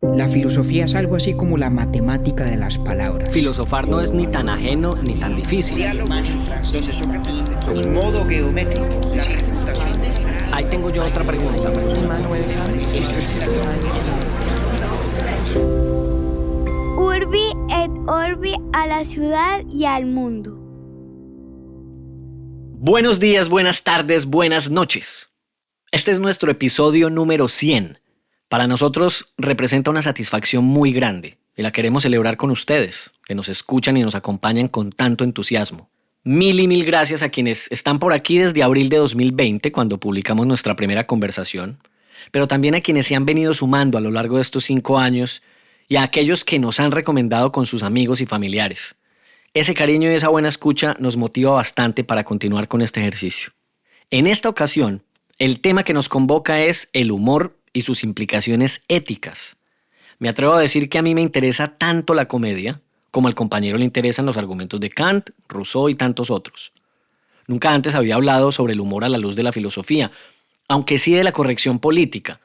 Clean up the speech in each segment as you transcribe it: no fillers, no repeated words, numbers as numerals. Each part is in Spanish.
La filosofía es algo así como la matemática de las palabras. Filosofar no es ni tan ajeno ni tan difícil. En modo geométrico, la refutación. Ahí tengo yo otra pregunta. Urbi et Orbi, a la ciudad y al mundo. Buenos días, buenas tardes, buenas noches. Este es nuestro episodio número 100. Para nosotros representa una satisfacción muy grande y la queremos celebrar con ustedes, que nos escuchan y nos acompañan con tanto entusiasmo. Mil y mil gracias a quienes están por aquí desde abril de 2020, cuando publicamos nuestra primera conversación, pero también a quienes se han venido sumando a lo largo de estos 5 años y a aquellos que nos han recomendado con sus amigos y familiares. Ese cariño y esa buena escucha nos motiva bastante para continuar con este ejercicio. En esta ocasión, el tema que nos convoca es el humor y sus implicaciones éticas. Me atrevo a decir que a mí me interesa tanto la comedia como al compañero le interesan los argumentos de Kant, Rousseau y tantos otros. Nunca antes había hablado sobre el humor a la luz de la filosofía, aunque sí de la corrección política,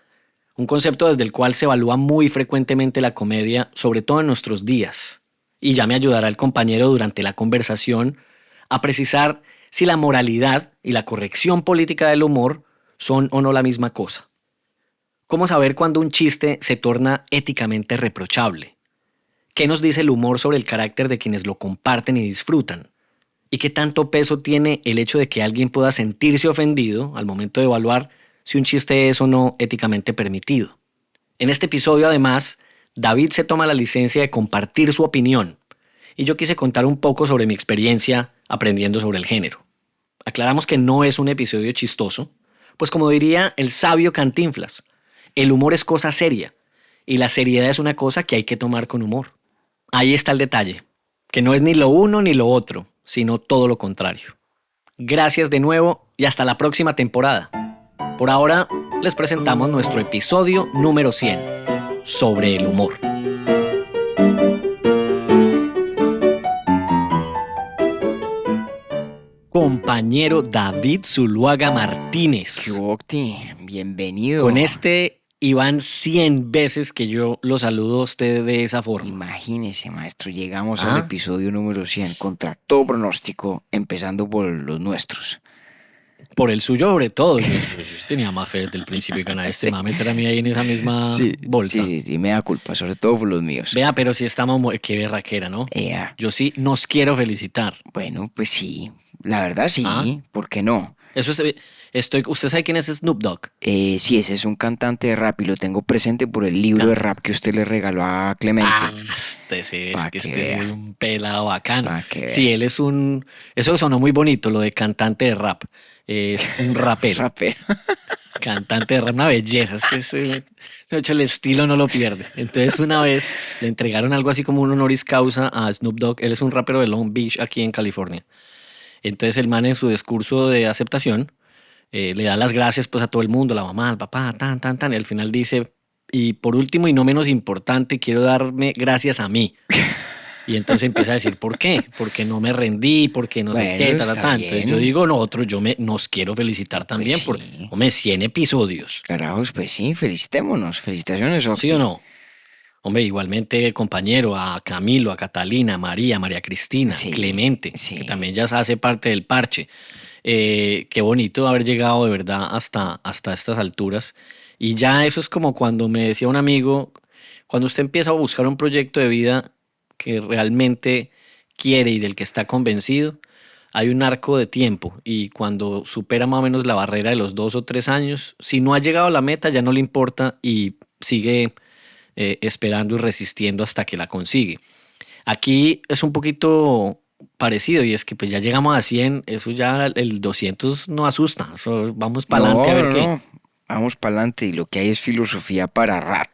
un concepto desde el cual se evalúa muy frecuentemente la comedia, sobre todo en nuestros días. Y ya me ayudará el compañero durante la conversación a precisar si la moralidad y la corrección política del humor son o no la misma cosa. ¿Cómo saber cuándo un chiste se torna éticamente reprochable? ¿Qué nos dice el humor sobre el carácter de quienes lo comparten y disfrutan? ¿Y qué tanto peso tiene el hecho de que alguien pueda sentirse ofendido al momento de evaluar si un chiste es o no éticamente permitido? En este episodio, además, David se toma la licencia de compartir su opinión y yo quise contar un poco sobre mi experiencia aprendiendo sobre el género. Aclaramos que no es un episodio chistoso, pues como diría el sabio Cantinflas, el humor es cosa seria y la seriedad es una cosa que hay que tomar con humor. Ahí está el detalle, que no es ni lo uno ni lo otro, sino todo lo contrario. Gracias de nuevo y hasta la próxima temporada. Por ahora les presentamos nuestro episodio número 100 sobre el humor. Compañero David Zuluaga Martínez. ¿Qué Octi? Bienvenido. Con este Iván 100 veces que yo lo saludo a usted de esa forma. Imagínese, maestro, llegamos al episodio número 100 contra todo pronóstico, empezando por los nuestros. Por el suyo sobre todo. Yo tenía más fe desde el principio y ganar este me va a meter a mí ahí en esa misma bolsa. Sí, me da culpa, sobre todo por los míos. Vea, pero sí estamos qué berraquera, ¿no? Yo sí nos quiero felicitar. Bueno, pues sí, la verdad sí, ¿por qué no? Eso es, ¿usted sabe quién es Snoop Dogg? Sí, ese es un cantante de rap y lo tengo presente por el libro de rap que usted le regaló a Clemente. Este es un pelado bacano. Sí, él es eso sonó muy bonito, lo de cantante de rap. Es un rapero. Cantante de rap, una belleza. Es que de hecho el estilo no lo pierde. Entonces una vez le entregaron algo así como un honoris causa a Snoop Dogg. Él es un rapero de Long Beach, aquí en California. Entonces el man en su discurso de aceptación le da las gracias pues a todo el mundo, la mamá, el papá, tan. Y al final dice, y por último y no menos importante, quiero darme gracias a mí. Y entonces empieza a decir, ¿por qué? Porque no me rendí, porque no sé qué, Entonces yo digo, nos quiero felicitar también por, 100 episodios. Carajos, pues sí, felicitémonos. Felicitaciones, Octi. ¿Sí o no? Hombre, igualmente, compañero, a Camilo, a Catalina, a María Cristina, Clemente, que también ya hace parte del parche. Qué bonito haber llegado de verdad hasta estas alturas. Y ya eso es como cuando me decía un amigo, cuando usted empieza a buscar un proyecto de vida que realmente quiere y del que está convencido, hay un arco de tiempo y cuando supera más o menos la barrera de los 2 o 3 años, si no ha llegado a la meta ya no le importa y sigue esperando y resistiendo hasta que la consigue. Aquí es un poquito parecido y es que pues ya llegamos a 100, eso ya el 200 no asusta, eso, vamos para adelante a ver qué. Vamos para adelante y lo que hay es filosofía para rato.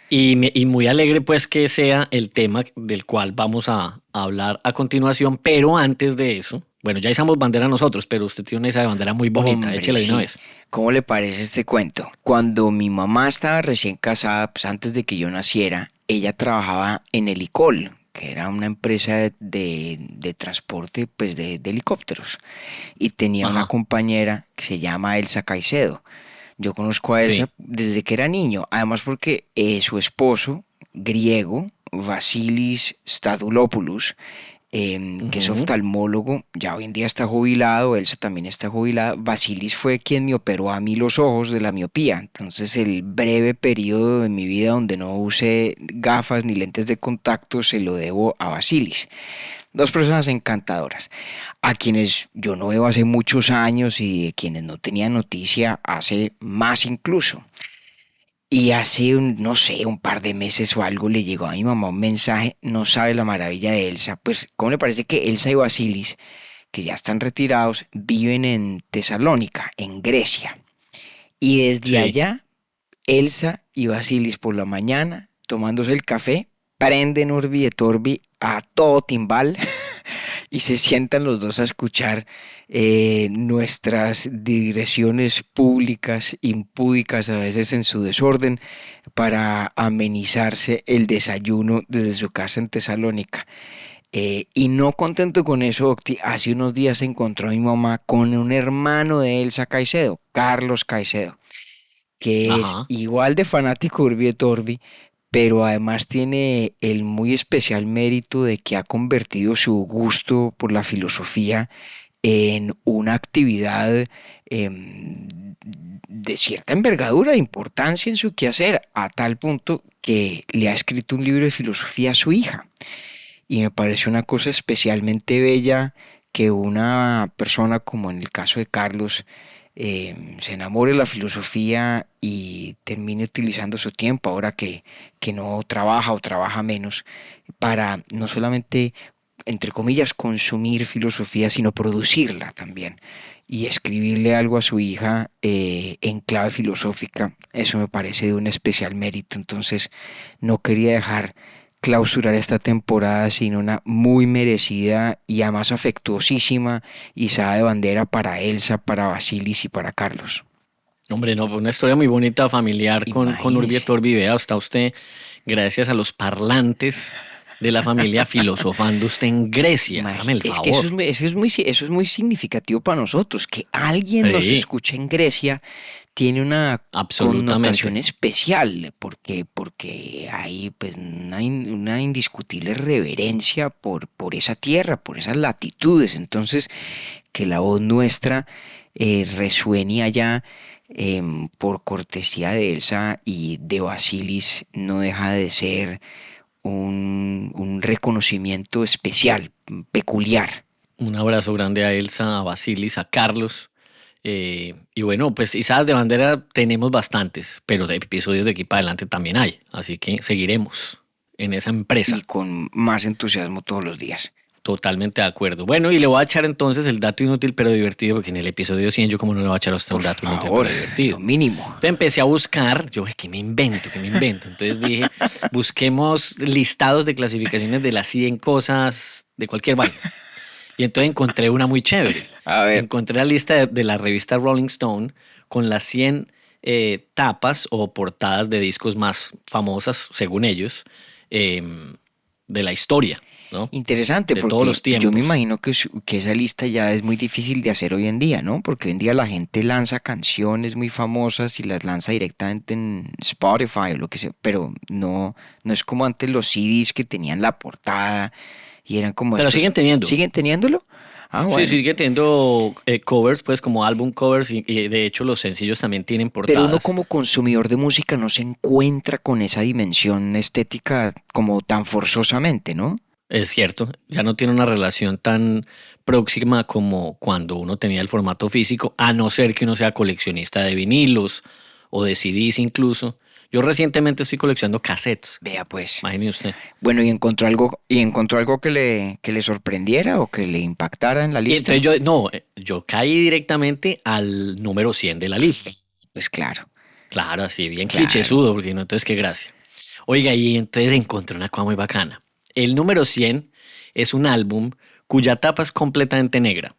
Y muy alegre pues que sea el tema del cual vamos a hablar a continuación, pero antes de eso, bueno, ya izamos bandera nosotros, pero usted tiene una bandera muy bonita, Hombre, échela de una vez. ¿Cómo le parece este cuento? Cuando mi mamá estaba recién casada, pues antes de que yo naciera, ella trabajaba en el ICOL, que era una empresa de transporte pues de helicópteros, y tenía una compañera que se llama Elsa Caicedo. Yo conozco a Elsa desde que era niño, además porque su esposo, griego, Vasilis Stavroulopoulos, que es oftalmólogo, ya hoy en día está jubilado, Elsa también está jubilada. Vasilis fue quien me operó a mí los ojos de la miopía, entonces el breve periodo de mi vida donde no usé gafas ni lentes de contacto se lo debo a Vasilis. Dos personas encantadoras, a quienes yo no veo hace muchos años y de quienes no tenía noticia hace más incluso. Y hace, no sé, un par de meses o algo le llegó a mi mamá un mensaje, no sabe la maravilla de Elsa. Pues, ¿cómo le parece que Elsa y Vasilis, que ya están retirados, viven en Tesalónica, en Grecia? Y desde Sí. allá, Elsa y Vasilis por la mañana, tomándose el café, prenden Urbi et Orbi a todo timbal y se sientan los dos a escuchar nuestras digresiones públicas, impúdicas a veces en su desorden, para amenizarse el desayuno desde su casa en Tesalónica. Y no contento con eso, Octi, hace unos días se encontró mi mamá con un hermano de Elsa Caicedo, Carlos Caicedo, que es Ajá. igual de fanático de Urbi et Orbi, pero además tiene el muy especial mérito de que ha convertido su gusto por la filosofía en una actividad de cierta envergadura, de importancia en su quehacer, a tal punto que le ha escrito un libro de filosofía a su hija. Y me parece una cosa especialmente bella que una persona, como en el caso de Carlos, se enamore de la filosofía y termine utilizando su tiempo, ahora que no trabaja o trabaja menos, para no solamente, entre comillas, consumir filosofía, sino producirla también y escribirle algo a su hija en clave filosófica. Eso me parece de un especial mérito. Entonces no quería dejar clausurar esta temporada sin una muy merecida y además afectuosísima izada de bandera para Elsa, para Vasilis y para Carlos. Hombre, no, una historia muy bonita, familiar con Urbi et Imagínese. Orbi. Vea, está usted, gracias a los parlantes de la familia, filosofando usted en Grecia. Hágame el Es que eso favor. es, eso es muy significativo para nosotros, que alguien nos Sí, escuche en Grecia tiene una connotación absolutamente. especial, porque hay pues una indiscutible reverencia por esa tierra, por esas latitudes. Entonces, que la voz nuestra resuene allá, por cortesía de Elsa y de Basilis, no deja de ser un reconocimiento especial, peculiar. Un abrazo grande a Elsa, a Basilis, a Carlos. Y bueno, pues izadas de bandera tenemos bastantes, pero de episodios de aquí para adelante también hay. Así que seguiremos en esa Y empresa. con más entusiasmo todos los días. Totalmente de acuerdo. Bueno, y le voy a echar entonces el dato inútil pero divertido, porque en el episodio 100 yo como no le voy a echar a usted Por un dato inútil favor, pero lo divertido. mínimo. Entonces empecé a buscar, yo, ¿qué me invento? ¿Qué me invento? Entonces dije, busquemos listados de clasificaciones de las 100 cosas de cualquier vaina. Y entonces encontré una muy chévere. A ver, Encontré la lista de la revista Rolling Stone con las 100 tapas o portadas de discos más famosas, según ellos, de la historia, ¿no? interesante, De todos porque los yo me tiempos. imagino que esa lista ya es muy difícil de hacer hoy en día, ¿no? Porque hoy en día la gente lanza canciones muy famosas y las lanza directamente en Spotify o lo que sea, pero no es como antes los CDs que tenían la portada y eran como Pero estos. siguen teniendo. ¿Siguen teniéndolo? Ah, Sí, bueno. sigue teniendo covers, pues como álbum covers y de hecho los sencillos también tienen Pero uno portadas. como consumidor de música no se encuentra con esa dimensión estética como tan forzosamente, ¿no? Es cierto, ya no tiene una relación tan próxima como cuando uno tenía el formato físico, a no ser que uno sea coleccionista de vinilos o de CDs incluso. Yo recientemente estoy coleccionando cassettes, Vea pues. imagine usted. Bueno, ¿y encontró algo que le sorprendiera o que le impactara en la Y lista? entonces yo, no, yo caí directamente al número 100 de la lista. Pues claro, Claro, así bien claro. clichésudo, porque no, entonces qué gracia. Oiga, y entonces encontré una cosa muy bacana. El número 100 es un álbum cuya tapa es completamente negra.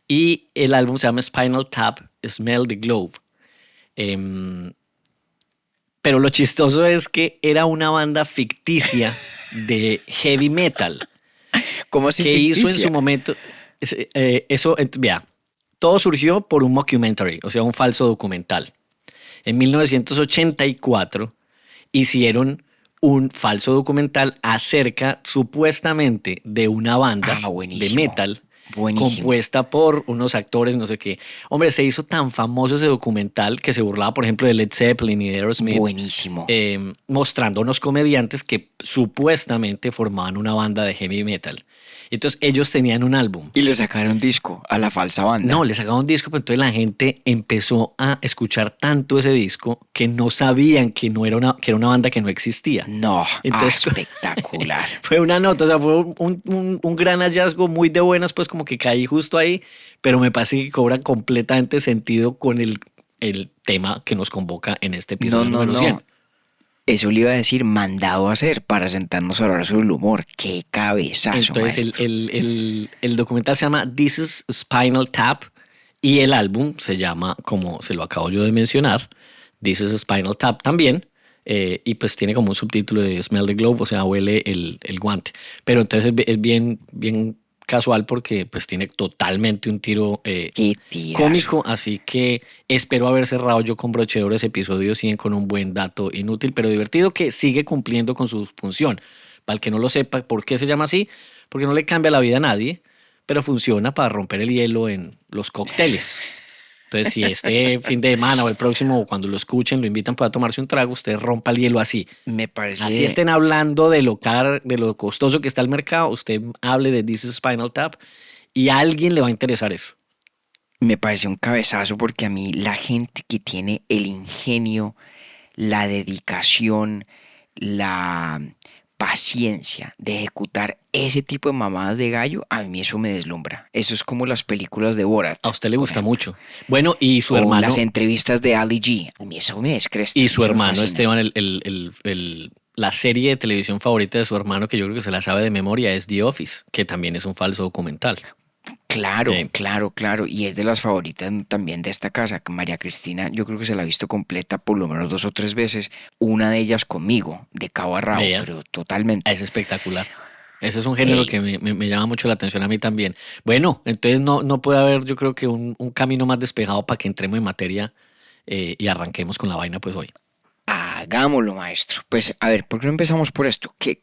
Y el álbum se llama Spinal Tap, Smell the Glove. Em, pero lo chistoso es que era una banda ficticia de heavy metal ¿Cómo así que hizo en su ficticia? momento. Vea, todo surgió por un mockumentary, o sea, un falso documental. En 1984 hicieron un falso documental acerca supuestamente de una banda de Buenísimo. metal Buenísimo. compuesta por unos actores, no sé qué. Hombre, se hizo tan famoso ese documental que se burlaba, por ejemplo, de Led Zeppelin y de Aerosmith, Buenísimo. mostrando unos comediantes que supuestamente formaban una banda de heavy metal. Entonces ellos tenían un álbum. Y le sacaron disco a la falsa banda. No, le sacaban un disco, pero entonces la gente empezó a escuchar tanto ese disco que no sabían que era una banda que no existía. No, Entonces, espectacular. Fue una nota, o sea, fue un gran hallazgo, muy de buenas, pues como que caí justo ahí, pero me parece que cobra completamente sentido con el tema que nos convoca en este episodio número 100. Eso le iba a decir, mandado a hacer para sentarnos a hablar sobre el humor. Qué cabezazo, Entonces maestro. el documental se llama This is Spinal Tap y el álbum se llama, como se lo acabo yo de mencionar, This is Spinal Tap también. Y pues tiene como un subtítulo de Smell the Glove, o sea, huele el guante. Pero entonces es bien, bien casual porque pues tiene totalmente un tiro Qué tirazo. cómico, así que espero haber cerrado yo con broche de oro ese episodio 100 con un buen dato inútil, pero divertido que sigue cumpliendo con su función. Para el que no lo sepa, ¿por qué se llama así? Porque no le cambia la vida a nadie, pero funciona para romper el hielo en los cócteles. Entonces, si este fin de semana o el próximo, o cuando lo escuchen, lo invitan para tomarse un trago, usted rompa el hielo así. Me parece. Así estén hablando de lo costoso que está el mercado, usted hable de This is Spinal Tap y a alguien le va a interesar eso. Me parece un cabezazo porque a mí la gente que tiene el ingenio, la dedicación, la paciencia de ejecutar ese tipo de mamadas de gallo, a mí eso me deslumbra. Eso es como las películas de Borat. A usted le por gusta ejemplo. mucho. Bueno, y su O hermano, las entrevistas de Ali G. A mí eso me descresta. y su eso me hermano fascina. Esteban, la serie de televisión favorita de su hermano, que yo creo que se la sabe de memoria, es The Office, que también es un falso documental. Claro, Sí. claro. Y es de las favoritas también de esta casa. Que María Cristina, yo creo que se la ha visto completa por lo menos 2 o 3 veces. Una de ellas conmigo, de cabo a rabo, Vea. pero totalmente. Es espectacular. Ese es un género Ey. que me llama mucho la atención a mí también. Bueno, entonces no puede haber, yo creo que un camino más despejado para que entremos en materia y arranquemos con la vaina pues hoy. Hagámoslo, maestro. Pues, a ver, ¿por qué no empezamos por esto? ¿Qué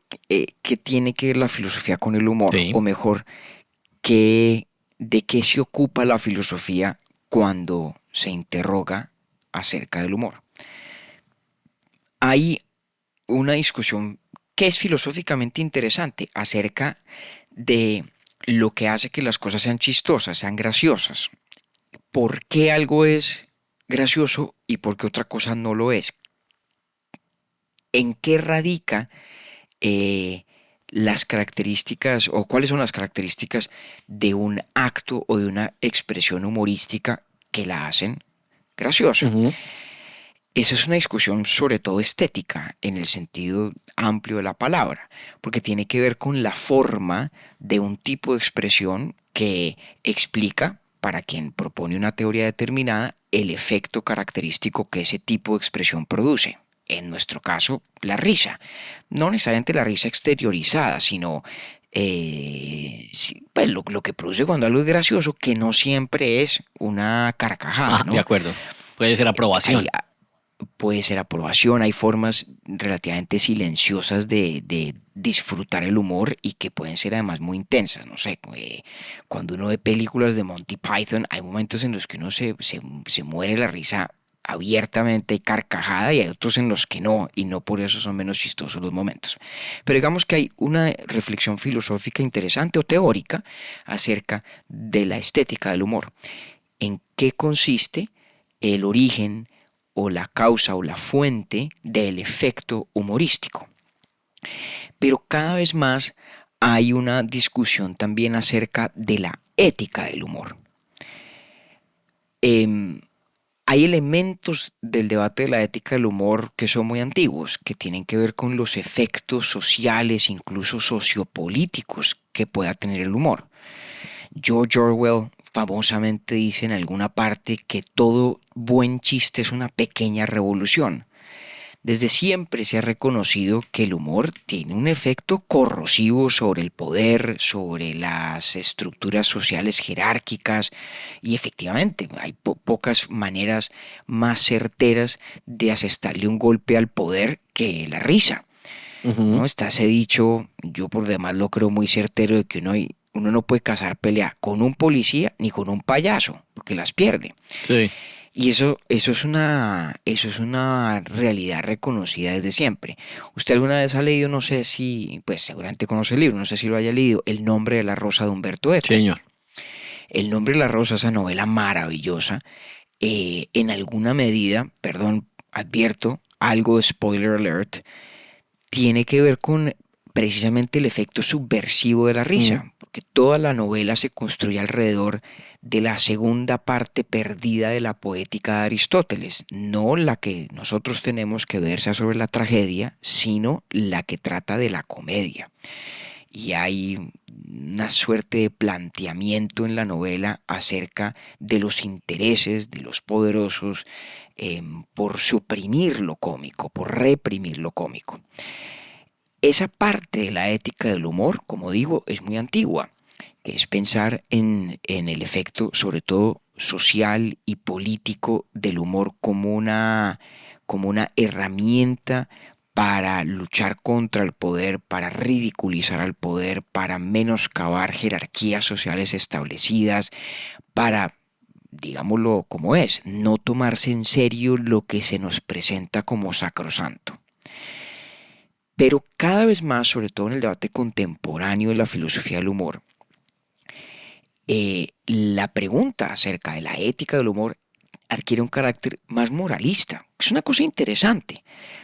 tiene que ver la filosofía con el humor? Sí. O mejor, ¿de qué se ocupa la filosofía cuando se interroga acerca del humor? Hay una discusión que es filosóficamente interesante acerca de lo que hace que las cosas sean chistosas, sean graciosas. ¿Por qué algo es gracioso y por qué otra cosa no lo es? ¿En qué radica las características o cuáles son las características de un acto o de una expresión humorística que la hacen graciosa? Ujú. Esa es una discusión sobre todo estética en el sentido amplio de la palabra, porque tiene que ver con la forma de un tipo de expresión que explica, para quien propone una teoría determinada, el efecto característico que ese tipo de expresión produce. En nuestro caso, la risa. No necesariamente la risa exteriorizada, sino pues lo que produce cuando algo es gracioso, que no siempre es una carcajada, ¿no? De acuerdo. Puede ser aprobación. Puede ser aprobación, hay formas relativamente silenciosas de disfrutar el humor y que pueden ser además muy intensas. No sé, cuando uno ve películas de Monty Python, hay momentos en los que uno se muere la risa abiertamente y carcajada, y hay otros en los que no, y no por eso son menos chistosos los momentos. Pero digamos que hay una reflexión filosófica interesante o teórica acerca de la estética del humor. ¿En qué consiste el origen o la causa o la fuente del efecto humorístico? Pero cada vez más hay una discusión también acerca de la ética del humor. Hay elementos del debate de la ética del humor que son muy antiguos, que tienen que ver con los efectos sociales, incluso sociopolíticos, que pueda tener el humor. George Orwell famosamente dice en alguna parte que todo buen chiste es una pequeña revolución. Desde siempre se ha reconocido que el humor tiene un efecto corrosivo sobre el poder, sobre las estructuras sociales jerárquicas, y efectivamente hay pocas maneras más certeras de asestarle un golpe al poder que la risa. Ujú. ¿no? Está ese dicho, yo por demás lo creo muy certero, de que uno no puede casar pelea con un policía ni con un payaso, porque las pierde. Sí, Y eso es una realidad reconocida desde siempre. Usted alguna vez ha leído, no sé si, pues seguramente conoce el libro, no sé si lo haya leído, El nombre de la rosa de Humberto Eco. señor. El nombre de la rosa, esa novela maravillosa, en alguna medida, perdón, advierto, algo de spoiler alert, tiene que ver con precisamente el efecto subversivo de la Mm. risa, porque toda la novela se construye alrededor de la segunda parte perdida de la poética de Aristóteles, no la que nosotros tenemos que versa sobre la tragedia, sino la que trata de la comedia. Y hay una suerte de planteamiento en la novela acerca de los intereses de los poderosos, por suprimir lo cómico, por reprimir lo cómico. Esa parte de la ética del humor, como digo, es muy antigua, que es pensar en el efecto, sobre todo social y político, del humor como una herramienta para luchar contra el poder, para ridiculizar al poder, para menoscabar jerarquías sociales establecidas, para, digámoslo como es, no tomarse en serio lo que se nos presenta como sacrosanto. Pero cada vez más, sobre todo en el debate contemporáneo de la filosofía del humor, la pregunta acerca de la ética del humor adquiere un carácter más moralista. Es una cosa interesante.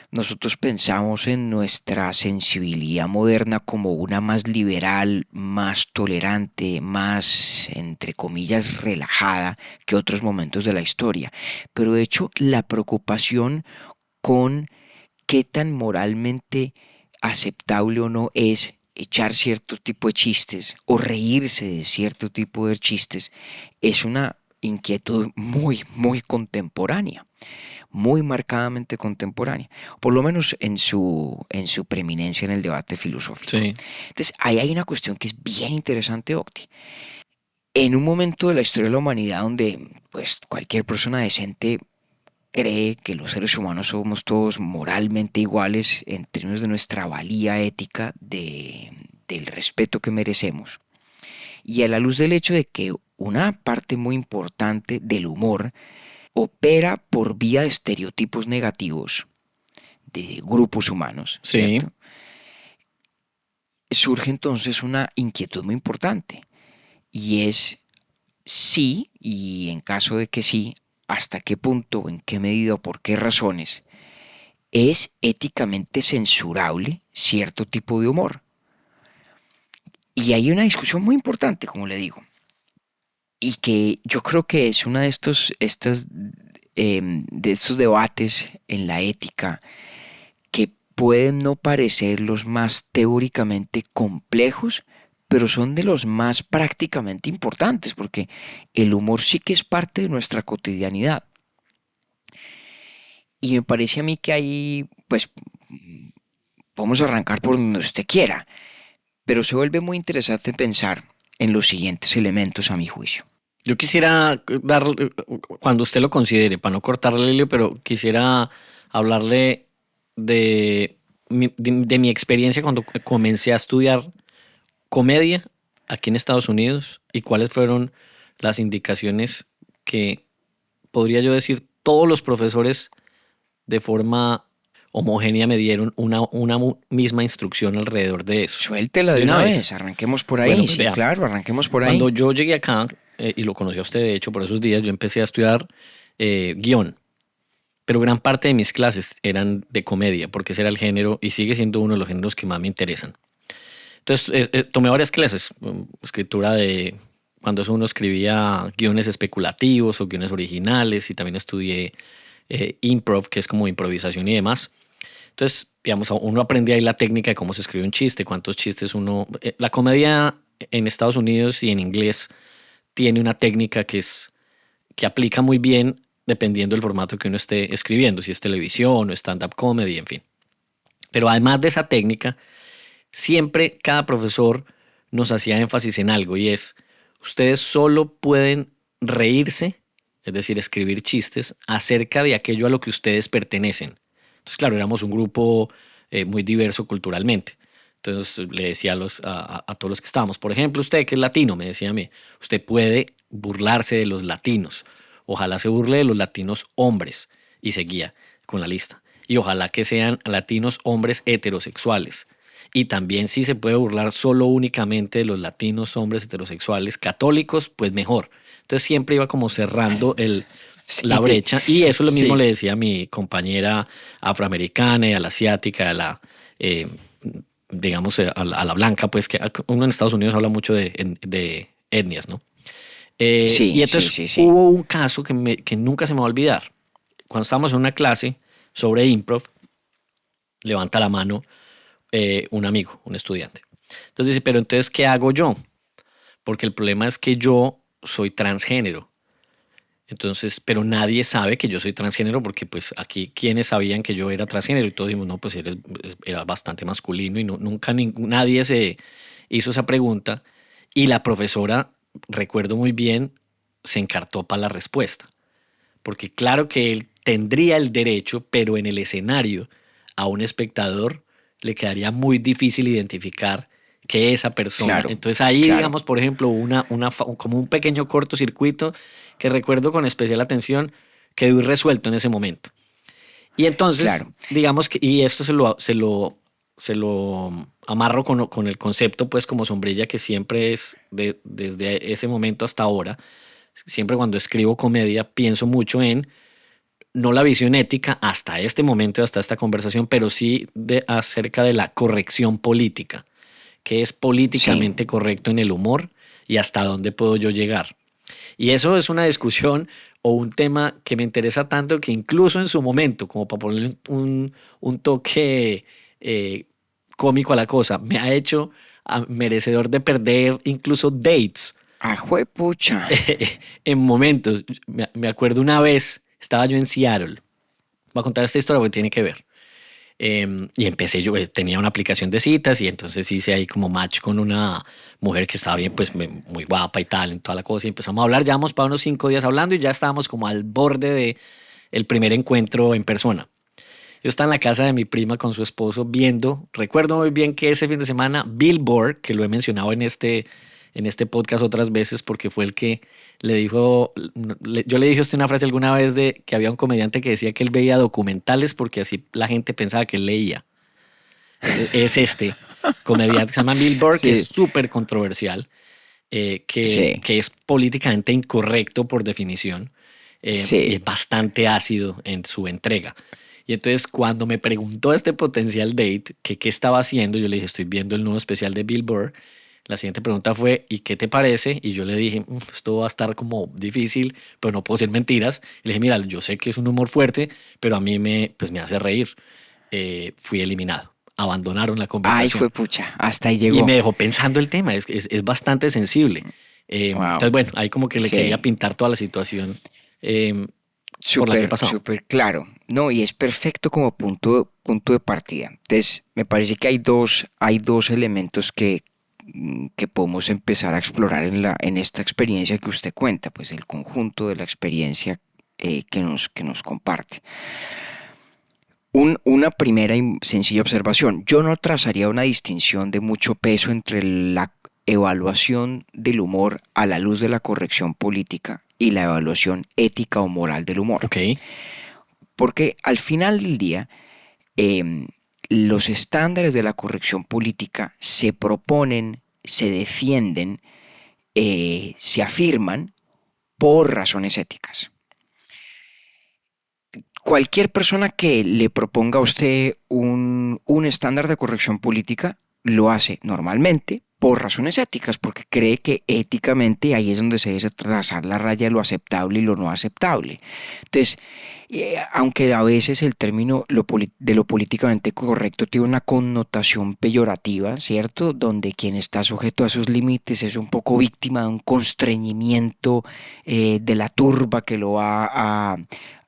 Nosotros pensamos en nuestra sensibilidad moderna como una más liberal, más tolerante, más, entre comillas, relajada que otros momentos de la historia. Pero de hecho, la preocupación con qué tan moralmente aceptable o no es echar cierto tipo de chistes o reírse de cierto tipo de chistes es una inquietud muy, muy contemporánea, muy marcadamente contemporánea, por lo menos en su preeminencia en el debate filosófico. Sí. Entonces, ahí hay una cuestión que es bien interesante, Octi. En un momento de la historia de la humanidad donde pues cualquier persona decente cree que los seres humanos somos todos moralmente iguales en términos de nuestra valía ética, del respeto que merecemos, y a la luz del hecho de que una parte muy importante del humor opera por vía de estereotipos negativos de grupos humanos, Sí. ¿cierto? Surge entonces una inquietud muy importante, y es sí, y en caso de que sí, hasta qué punto, en qué medida o por qué razones es éticamente censurable cierto tipo de humor. Y hay una discusión muy importante, como le digo, y que yo creo que es una de estos debates en la ética que pueden no parecer los más teóricamente complejos, pero son de los más prácticamente importantes, porque el humor sí que es parte de nuestra cotidianidad. Y me parece a mí que ahí, pues, podemos arrancar por donde usted quiera, pero se vuelve muy interesante pensar en los siguientes elementos, a mi juicio. Yo quisiera darle, cuando usted lo considere, para no cortarle el hilo, pero quisiera hablarle de mi experiencia cuando comencé a estudiar comedia aquí en Estados Unidos y cuáles fueron las indicaciones que podría yo decir todos los profesores de forma homogénea me dieron una misma instrucción alrededor de eso. Suéltela De de una una vez. vez, arranquemos por Bueno, ahí, pues sí, vea, claro, arranquemos por cuando ahí. yo llegué acá, y lo conocí a usted de hecho por esos días, yo empecé a estudiar guión, pero gran parte de mis clases eran de comedia, porque ese era el género y sigue siendo uno de los géneros que más me interesan. Entonces tomé varias clases, escritura de cuando eso uno escribía guiones especulativos o guiones originales, y también estudié improv, que es como improvisación y demás. Entonces, digamos, uno aprende ahí la técnica de cómo se escribe un chiste, cuántos chistes uno... la comedia en Estados Unidos y en inglés tiene una técnica que aplica muy bien dependiendo del formato que uno esté escribiendo, si es televisión o stand-up comedy, en fin. Pero además de esa técnica, siempre cada profesor nos hacía énfasis en algo, y es, ustedes solo pueden reírse, es decir, escribir chistes acerca de aquello a lo que ustedes pertenecen. Entonces, claro, éramos un grupo muy diverso culturalmente. Entonces le decía a todos los que estábamos, por ejemplo, usted que es latino, me decía a mí, usted puede burlarse de los latinos. Ojalá se burle de los latinos hombres. Y seguía con la lista. Y ojalá que sean latinos hombres heterosexuales. Y también si se puede burlar solo únicamente de los latinos hombres heterosexuales católicos, pues mejor. Entonces siempre iba como cerrando la brecha. Y eso lo mismo le decía a mi compañera afroamericana y a la asiática, a la, digamos, a la blanca, pues que uno en Estados Unidos habla mucho de etnias, ¿no? Y entonces hubo un caso que nunca se me va a olvidar. Cuando estábamos en una clase sobre improv, levanta la mano un amigo, un estudiante. Entonces dice, pero entonces, ¿qué hago yo? Porque el problema es que yo soy transgénero. Entonces, pero nadie sabe que yo soy transgénero porque pues aquí quienes sabían que yo era transgénero y todos dijimos, no, pues era bastante masculino y nunca nadie se hizo esa pregunta y la profesora, recuerdo muy bien, se encartó para la respuesta. Porque claro que él tendría el derecho, pero en el escenario a un espectador le quedaría muy difícil identificar que esa persona. Claro, entonces ahí, digamos, por ejemplo, como un pequeño cortocircuito que recuerdo con especial atención, quedó irresuelto en ese momento. Y entonces, digamos que, y esto se lo amarro con el concepto, pues como sombrilla que siempre es desde ese momento hasta ahora. Siempre cuando escribo comedia pienso mucho en no la visión ética hasta este momento, hasta esta conversación, pero sí acerca de la corrección política, que es políticamente correcto en el humor y hasta dónde puedo yo llegar. Y eso es una discusión o un tema que me interesa tanto que incluso en su momento, como para ponerle un toque cómico a la cosa, me ha hecho merecedor de perder incluso dates. ¡Juepucha! En momentos. Me acuerdo una vez, estaba yo en Seattle. Voy a contar esta historia porque tiene que ver. Y empecé, yo tenía una aplicación de citas y entonces hice ahí como match con una mujer que estaba bien, pues muy guapa y tal, en toda la cosa. Y empezamos a hablar, llevamos para unos 5 días hablando y ya estábamos como al borde de el primer encuentro en persona. Yo estaba en la casa de mi prima con su esposo viendo, recuerdo muy bien que ese fin de semana Bill Burr, que lo he mencionado en este podcast otras veces porque fue el que le dijo, yo le dije a usted una frase alguna vez de que había un comediante que decía que él veía documentales porque así la gente pensaba que él leía. Es este comediante, se llama Bill Burr, que es súper controversial, que es políticamente incorrecto por definición y es bastante ácido en su entrega. Y entonces cuando me preguntó este potencial date que qué estaba haciendo, yo le dije, estoy viendo el nuevo especial de Bill Burr. La siguiente pregunta fue, ¿y qué te parece? Y yo le dije, esto va a estar como difícil, pero no puedo decir mentiras. Y le dije, mira, yo sé que es un humor fuerte, pero a mí me hace reír. Fui eliminado. Abandonaron la conversación. ¡Ay, pucha! Hasta ahí llegó. Y me dejó pensando el tema. Es bastante sensible. Entonces, bueno, ahí como que le quería pintar toda la situación por la que pasó. Súper claro. No, y es perfecto como punto de partida. Entonces, me parece que hay dos elementos que podemos empezar a explorar en esta experiencia que usted cuenta, pues el conjunto de la experiencia que nos comparte. Una primera y sencilla observación. Yo no trazaría una distinción de mucho peso entre la evaluación del humor a la luz de la corrección política y la evaluación ética o moral del humor. Okay. Porque al final del día, los estándares de la corrección política se proponen, se defienden, se afirman por razones éticas. Cualquier persona que le proponga a usted un estándar de corrección política lo hace normalmente por razones éticas, porque cree que éticamente ahí es donde se debe trazar la raya de lo aceptable y lo no aceptable. Entonces, aunque a veces el término de lo políticamente correcto tiene una connotación peyorativa, ¿cierto? Donde quien está sujeto a esos límites es un poco víctima de un constreñimiento de la turba que lo va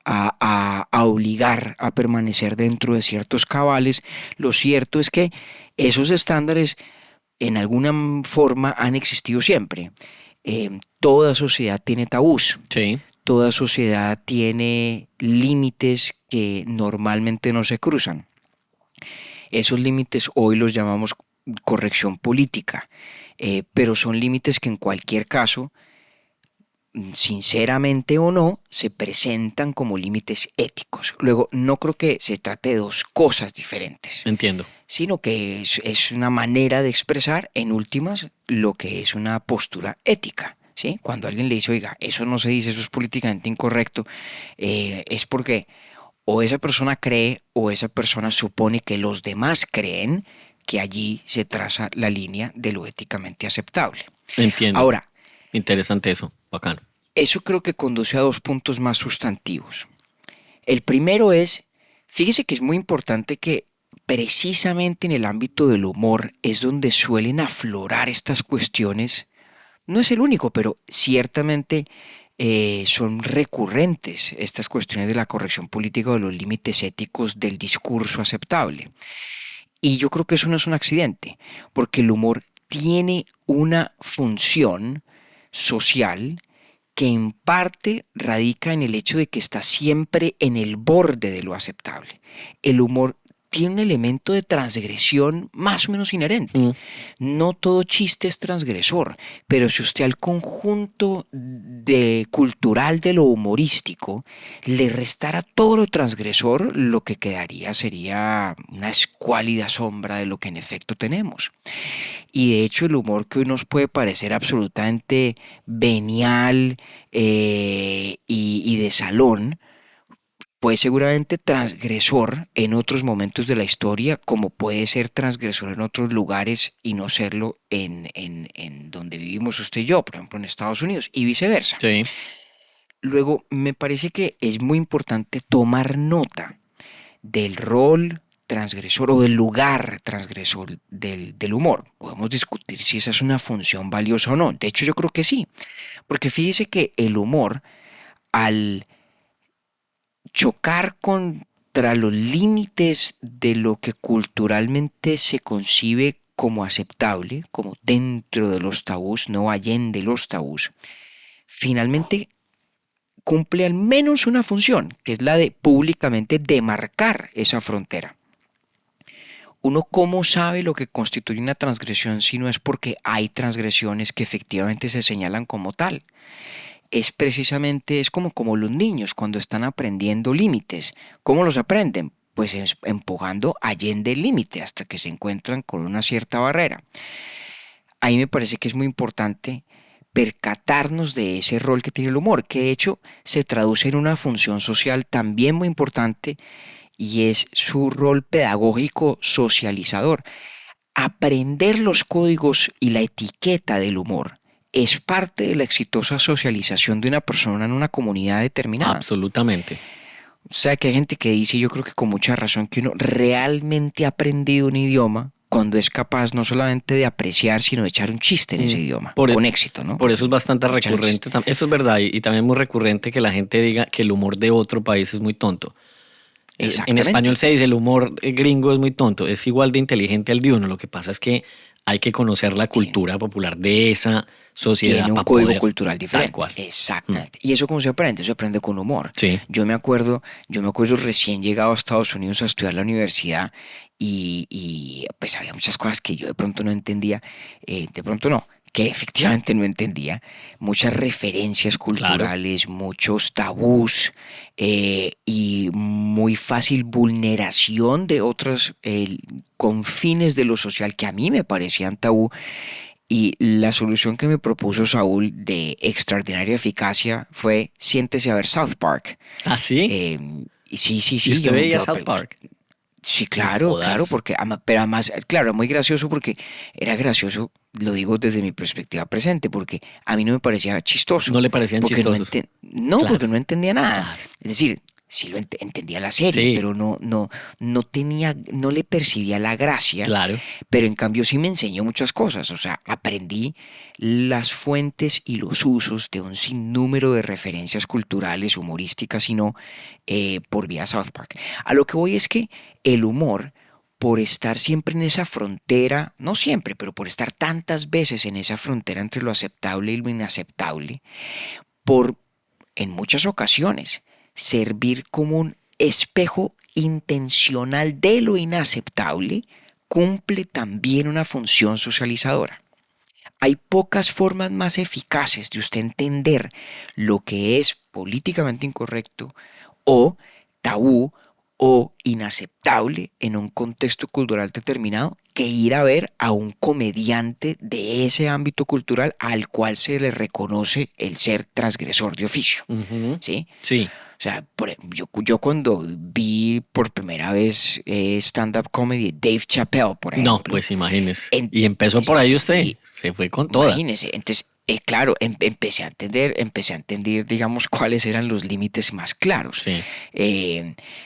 a obligar a permanecer dentro de ciertos cabales. Lo cierto es que esos estándares en alguna forma han existido siempre. Toda sociedad tiene tabús. Sí. Toda sociedad tiene límites que normalmente no se cruzan. Esos límites hoy los llamamos corrección política, pero son límites que en cualquier caso, sinceramente o no, se presentan como límites éticos. Luego, no creo que se trate de dos cosas diferentes, Entiendo. sino que es una manera de expresar, en últimas, lo que es una postura ética. ¿Sí? Cuando alguien le dice, oiga, eso no se dice, eso es políticamente incorrecto, es porque o esa persona cree o esa persona supone que los demás creen que allí se traza la línea de lo éticamente aceptable. Entiendo. Ahora, Interesante eso. Bacano. eso creo que conduce a dos puntos más sustantivos. El primero es, fíjese que es muy importante que precisamente en el ámbito del humor es donde suelen aflorar estas cuestiones. No es el único, pero ciertamente son recurrentes estas cuestiones de la corrección política o de los límites éticos del discurso aceptable. Y yo creo que eso no es un accidente, porque el humor tiene una función social que en parte radica en el hecho de que está siempre en el borde de lo aceptable. El humor tiene un elemento de transgresión más o menos inherente. No todo chiste es transgresor, pero si usted al conjunto cultural de lo humorístico le restara todo lo transgresor, lo que quedaría sería una escuálida sombra de lo que en efecto tenemos. Y de hecho el humor que hoy nos puede parecer absolutamente venial y de salón, puede seguramente transgresor en otros momentos de la historia, como puede ser transgresor en otros lugares y no serlo en donde vivimos usted y yo, por ejemplo en Estados Unidos, y viceversa. Sí. Luego, me parece que es muy importante tomar nota del rol transgresor o del lugar transgresor del humor. Podemos discutir si esa es una función valiosa o no. De hecho, yo creo que sí, porque fíjese que el humor, al chocar contra los límites de lo que culturalmente se concibe como aceptable, como dentro de los tabús, no allende los tabús, finalmente cumple al menos una función, que es la de públicamente demarcar esa frontera. Uno cómo sabe lo que constituye una transgresión si no es porque hay transgresiones que efectivamente se señalan como tal. Es precisamente, es como los niños cuando están aprendiendo límites. ¿Cómo los aprenden? Pues empujando allende el límite hasta que se encuentran con una cierta barrera. Ahí me parece que es muy importante percatarnos de ese rol que tiene el humor, que de hecho se traduce en una función social también muy importante y es su rol pedagógico socializador. Aprender los códigos y la etiqueta del humor es parte de la exitosa socialización de una persona en una comunidad determinada. Absolutamente. O sea que hay gente que dice, yo creo que con mucha razón, que uno realmente ha aprendido un idioma cuando es capaz no solamente de apreciar, sino de echar un chiste en ese idioma, con éxito, ¿no? Por eso es bastante recurrente. Eso es verdad, y también muy recurrente que la gente diga que el humor de otro país es muy tonto. En español se dice el humor gringo es muy tonto, es igual de inteligente al de uno. Lo que pasa es que hay que conocer la cultura popular de esa sociedad. Tiene un código cultural diferente. Tal cual. Exactamente. ¿Y eso cómo se aprende? Eso se aprende con humor. Sí. Yo me acuerdo recién llegado a Estados Unidos a estudiar la universidad y pues había muchas cosas que yo de pronto no entendía, que efectivamente no entendía, muchas referencias culturales, claro, muchos tabús y muy fácil vulneración de otros confines de lo social que a mí me parecían tabú. Y la solución que me propuso Saúl de extraordinaria eficacia fue siéntese a ver South Park. ¿Ah, sí? Sí. ¿Y usted veía South Park? Sí, claro, porque, pero además, claro, muy gracioso porque era gracioso, lo digo desde mi perspectiva presente, porque a mí no me parecía chistoso. ¿No le parecían chistosos? Claro. Porque no entendía nada. Claro. Es decir, sí lo entendía la serie, sí, pero no le percibía la gracia. Claro. Pero en cambio sí me enseñó muchas cosas. O sea, aprendí las fuentes y los usos de un sinnúmero de referencias culturales, humorísticas, sino por vía South Park. A lo que voy es que el humor, por estar siempre en esa frontera, no siempre, pero por estar tantas veces en esa frontera entre lo aceptable y lo inaceptable, en muchas ocasiones servir como un espejo intencional de lo inaceptable cumple también una función socializadora. Hay pocas formas más eficaces de usted entender lo que es políticamente incorrecto o tabú o inaceptable en un contexto cultural determinado que ir a ver a un comediante de ese ámbito cultural al cual se le reconoce el ser transgresor de oficio. Ujú. ¿Sí? Sí. O sea, yo cuando vi por primera vez stand-up comedy de Dave Chappelle, por ejemplo. No, pues imagínese. en- Y empezó por ahí usted. y- Se fue con toda. Imagínese, entonces, claro, empecé a entender, digamos, cuáles eran los límites más claros. Sí.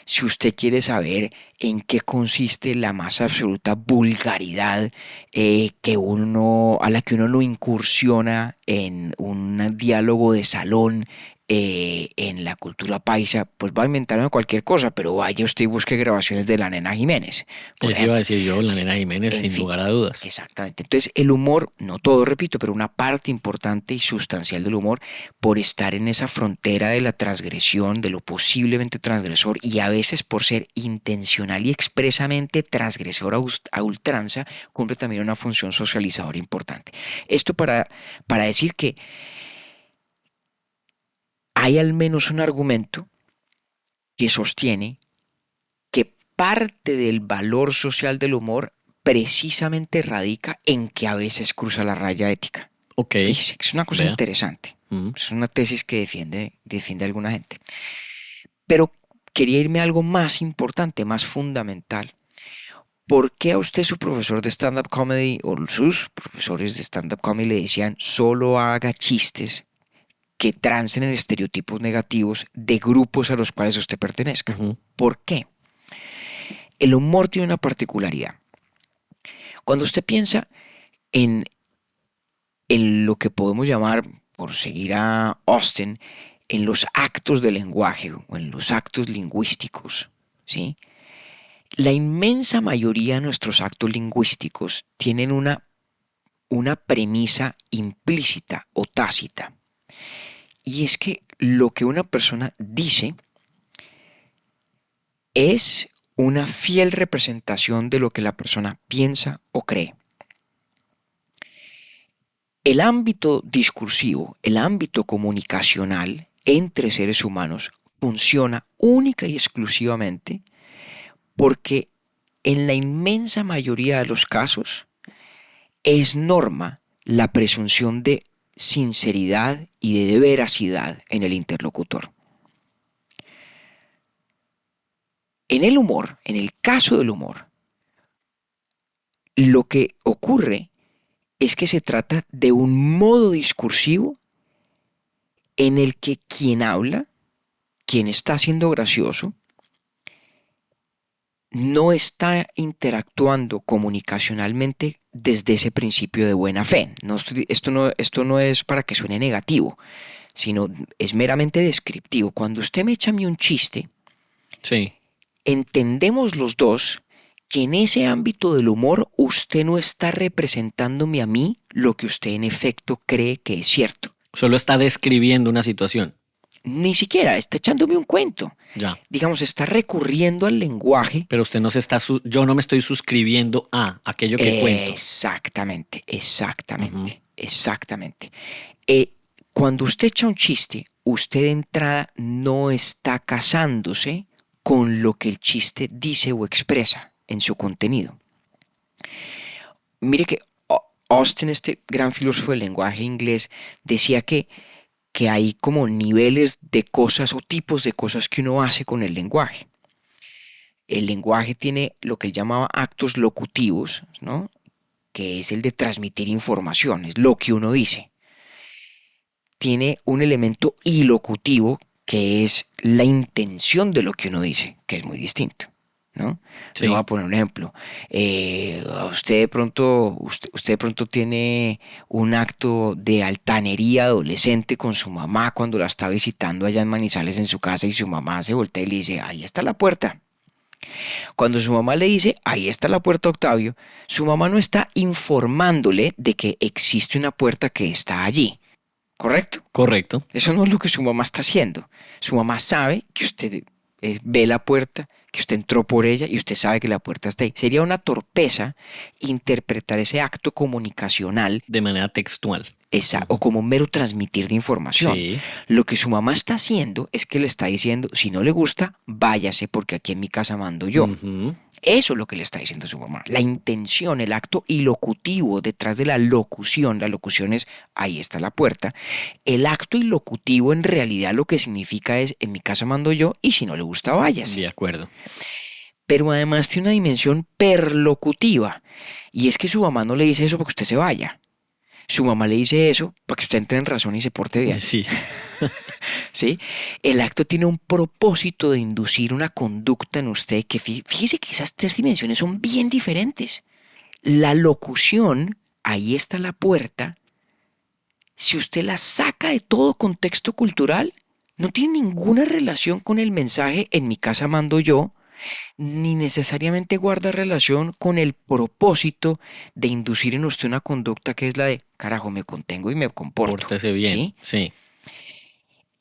Si usted quiere saber en qué consiste la más absoluta vulgaridad a la que uno no incursiona en un diálogo de salón, en la cultura paisa, pues va a inventar cualquier cosa, pero vaya usted y busque grabaciones de la Nena Jiménez, por Eso iba a ejemplo. decir yo, la Nena Jiménez, En sin fin, lugar a dudas. Exactamente. Entonces, el humor, no todo, repito, pero una parte importante y sustancial del humor, por estar en esa frontera de la transgresión, de lo posiblemente transgresor, y a veces por ser intencional y expresamente transgresor a ultranza, cumple también una función socializadora importante. Esto para decir que hay al menos un argumento que sostiene que parte del valor social del humor precisamente radica en que a veces cruza la raya ética. Ok. Fíjese, que es una cosa Vea. interesante. Mm. Es una tesis que defiende alguna gente. Pero quería irme a algo más importante, más fundamental. ¿Por qué a usted su profesor de stand-up comedy o sus profesores de stand-up comedy le decían solo haga chistes que trancen en estereotipos negativos de grupos a los cuales usted pertenezca? Ujú. ¿Por qué? El humor tiene una particularidad. Cuando usted piensa en lo que podemos llamar, por seguir a Austin, en los actos de lenguaje o en los actos lingüísticos, ¿sí? La inmensa mayoría de nuestros actos lingüísticos tienen una premisa implícita o tácita. Y es que lo que una persona dice es una fiel representación de lo que la persona piensa o cree. El ámbito discursivo, el ámbito comunicacional entre seres humanos funciona única y exclusivamente porque en la inmensa mayoría de los casos es norma la presunción de sinceridad y de veracidad en el interlocutor. En el humor, en el caso del humor, lo que ocurre es que se trata de un modo discursivo en el que quien habla, quien está siendo gracioso, no está interactuando comunicacionalmente desde ese principio de buena fe. Esto no es para que suene negativo, sino es meramente descriptivo. Cuando usted me echa a mí un chiste, Sí. entendemos los dos que en ese ámbito del humor usted no está representándome a mí lo que usted en efecto cree que es cierto. Solo está describiendo una situación. Ni siquiera está echándome un cuento. Ya. Digamos, está recurriendo al lenguaje. Pero usted no se está, yo no me estoy suscribiendo a aquello que cuento. Exactamente. Ujú. Exactamente. Cuando usted echa un chiste, usted de entrada no está casándose con lo que el chiste dice o expresa en su contenido. Mire que Austin, este gran filósofo del lenguaje inglés, decía que hay como niveles de cosas o tipos de cosas que uno hace con el lenguaje. El lenguaje tiene lo que él llamaba actos locutivos, ¿no? Que es el de transmitir información, es lo que uno dice. Tiene un elemento ilocutivo, que es la intención de lo que uno dice, que es muy distinto, ¿no? Sí. Le voy a poner un ejemplo. Usted de pronto tiene un acto de altanería adolescente con su mamá cuando la está visitando allá en Manizales en su casa y su mamá se voltea y le dice, ahí está la puerta. Cuando su mamá le dice, ahí está la puerta, Octavio, su mamá no está informándole de que existe una puerta que está allí. ¿Correcto? Correcto. Eso no es lo que su mamá está haciendo. Su mamá sabe que usted ve la puerta, que usted entró por ella y usted sabe que la puerta está ahí. Sería una torpeza interpretar ese acto comunicacional De manera textual. o como un mero transmitir de información. Sí. Lo que su mamá está haciendo es que le está diciendo, si no le gusta, váyase porque aquí en mi casa mando yo. Ujú. Eso es lo que le está diciendo su mamá. La intención, el acto ilocutivo detrás de la locución es, ahí está la puerta. El acto ilocutivo en realidad lo que significa es, en mi casa mando yo y si no le gusta, váyase. De acuerdo. Pero además tiene una dimensión perlocutiva. Y es que su mamá no le dice eso para que usted se vaya. Su mamá le dice eso para que usted entre en razón y se porte bien. Sí. ¿Sí? El acto tiene un propósito de inducir una conducta en usted que fíjese que esas tres dimensiones son bien diferentes. La locución, ahí está la puerta, si usted la saca de todo contexto cultural, no tiene ninguna relación con el mensaje en mi casa mando yo, ni necesariamente guarda relación con el propósito de inducir en usted una conducta que es la de, carajo, me contengo y me comporto. Pórtese bien. ¿Sí? Sí.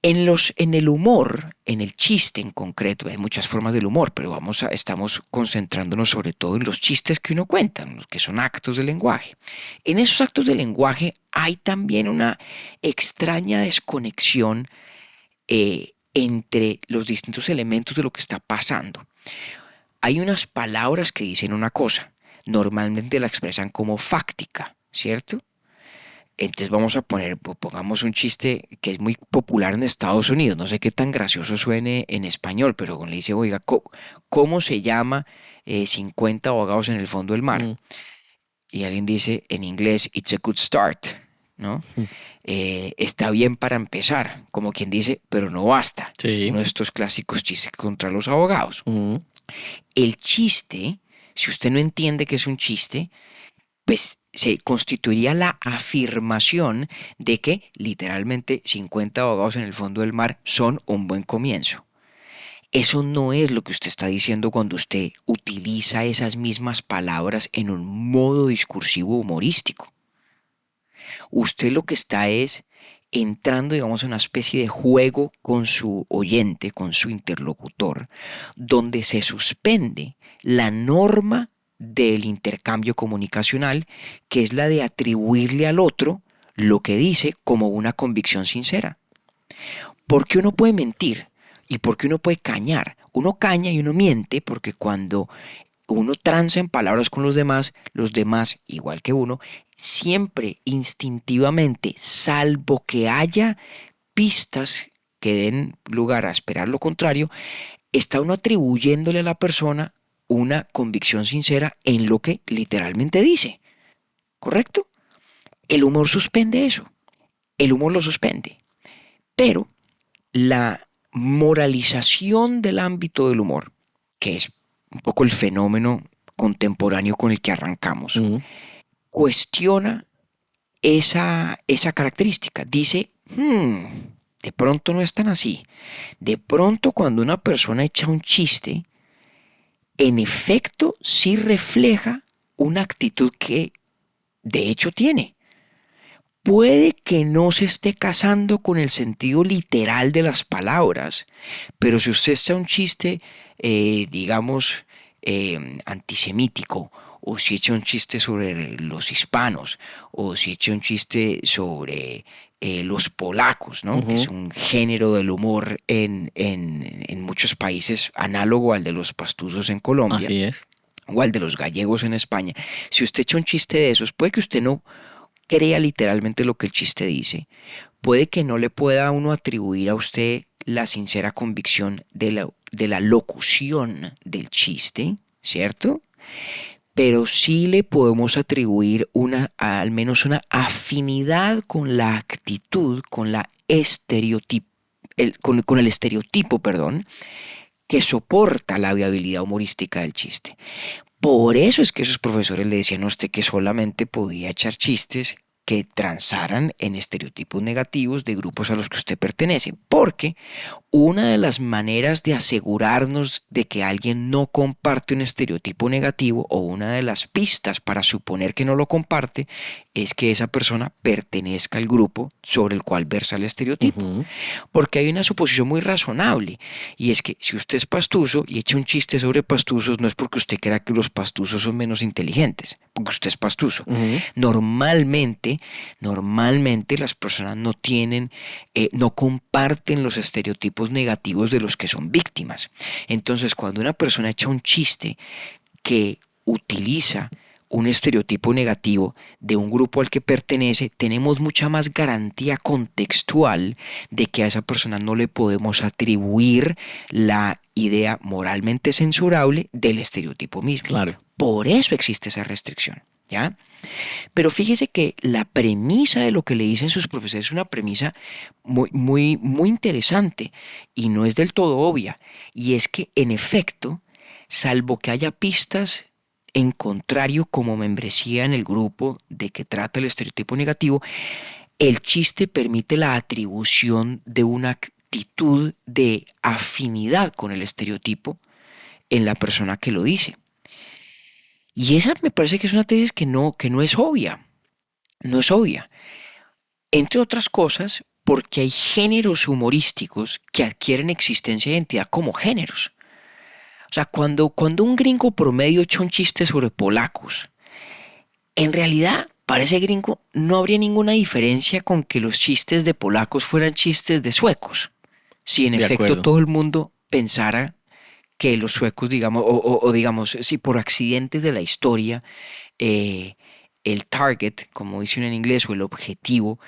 En el humor, en el chiste en concreto, hay muchas formas del humor, pero estamos concentrándonos sobre todo en los chistes que uno cuenta, los que son actos de lenguaje. En esos actos de lenguaje hay también una extraña desconexión entre los distintos elementos de lo que está pasando. Hay unas palabras que dicen una cosa, normalmente la expresan como fáctica, ¿cierto? Entonces pongamos un chiste que es muy popular en Estados Unidos, no sé qué tan gracioso suene en español, pero cuando le dice, oiga, ¿cómo se llama 50 ahogados en el fondo del mar? Y alguien dice en inglés, it's a good start, ¿no? Está bien para empezar, como quien dice, pero no basta. Sí. Uno de estos clásicos chistes contra los ahogados. El chiste, si usted no entiende que es un chiste, pues se constituiría la afirmación de que literalmente 50 ahogados en el fondo del mar son un buen comienzo. Eso no es lo que usted está diciendo cuando usted utiliza esas mismas palabras en un modo discursivo humorístico. Usted lo que está es entrando, digamos, en una especie de juego con su oyente, con su interlocutor, donde se suspende la norma del intercambio comunicacional, que es la de atribuirle al otro lo que dice como una convicción sincera. ¿Por qué uno puede mentir? ¿Y por qué uno puede cañar? Uno caña y uno miente porque cuando uno tranza en palabras con los demás, igual que uno, siempre instintivamente, salvo que haya pistas que den lugar a esperar lo contrario, está uno atribuyéndole a la persona una convicción sincera en lo que literalmente dice. ¿Correcto? El humor suspende eso. El humor lo suspende. Pero la moralización del ámbito del humor, que es un poco el fenómeno contemporáneo con el que arrancamos, cuestiona esa característica. Dice, de pronto no es tan así. De pronto cuando una persona echa un chiste, en efecto sí refleja una actitud que de hecho tiene. Puede que no se esté casando con el sentido literal de las palabras, pero si usted echa un chiste, digamos, antisemítico, o si echa un chiste sobre los hispanos, o si echa un chiste sobre los polacos, ¿no? Que es un género del humor en muchos países análogo al de los pastusos en Colombia. Así es. O al de los gallegos en España. Si usted echa un chiste de esos, puede que usted no crea literalmente lo que el chiste dice. Puede que no le pueda uno atribuir a usted la sincera convicción de la locución del chiste, ¿cierto? Pero sí le podemos atribuir al menos una afinidad con la actitud, con el estereotipo, que soporta la viabilidad humorística del chiste. Por eso es que esos profesores le decían a usted que solamente podía echar chistes que transaran en estereotipos negativos de grupos a los que usted pertenece, porque una de las maneras de asegurarnos de que alguien no comparte un estereotipo negativo, o una de las pistas para suponer que no lo comparte, es que esa persona pertenezca al grupo sobre el cual versa el estereotipo. Ujú. Porque hay una suposición muy razonable, y es que si usted es pastuso y echa un chiste sobre pastuzos, no es porque usted crea que los pastuzos son menos inteligentes, porque usted es pastuso. Ujú. Normalmente las personas no comparten los estereotipos negativos de los que son víctimas. Entonces, cuando una persona echa un chiste que utiliza un estereotipo negativo de un grupo al que pertenece, tenemos mucha más garantía contextual de que a esa persona no le podemos atribuir la idea moralmente censurable del estereotipo mismo. Claro. Por eso existe esa restricción, ¿ya? Pero fíjese que la premisa de lo que le dicen sus profesores es una premisa muy interesante y no es del todo obvia. Y es que, en efecto, salvo que haya pistas en contrario como membresía en el grupo de que trata el estereotipo negativo, el chiste permite la atribución de una actitud de afinidad con el estereotipo en la persona que lo dice. Y esa me parece que es una tesis que no es obvia. No es obvia. Entre otras cosas, porque hay géneros humorísticos que adquieren existencia e identidad como géneros. O sea, cuando un gringo promedio echa un chiste sobre polacos, en realidad para ese gringo no habría ninguna diferencia con que los chistes de polacos fueran chistes de suecos. Si en De efecto acuerdo. todo el mundo pensara que los suecos, digamos, o digamos, si por accidentes de la historia, el target, como dicen en inglés, o el objetivo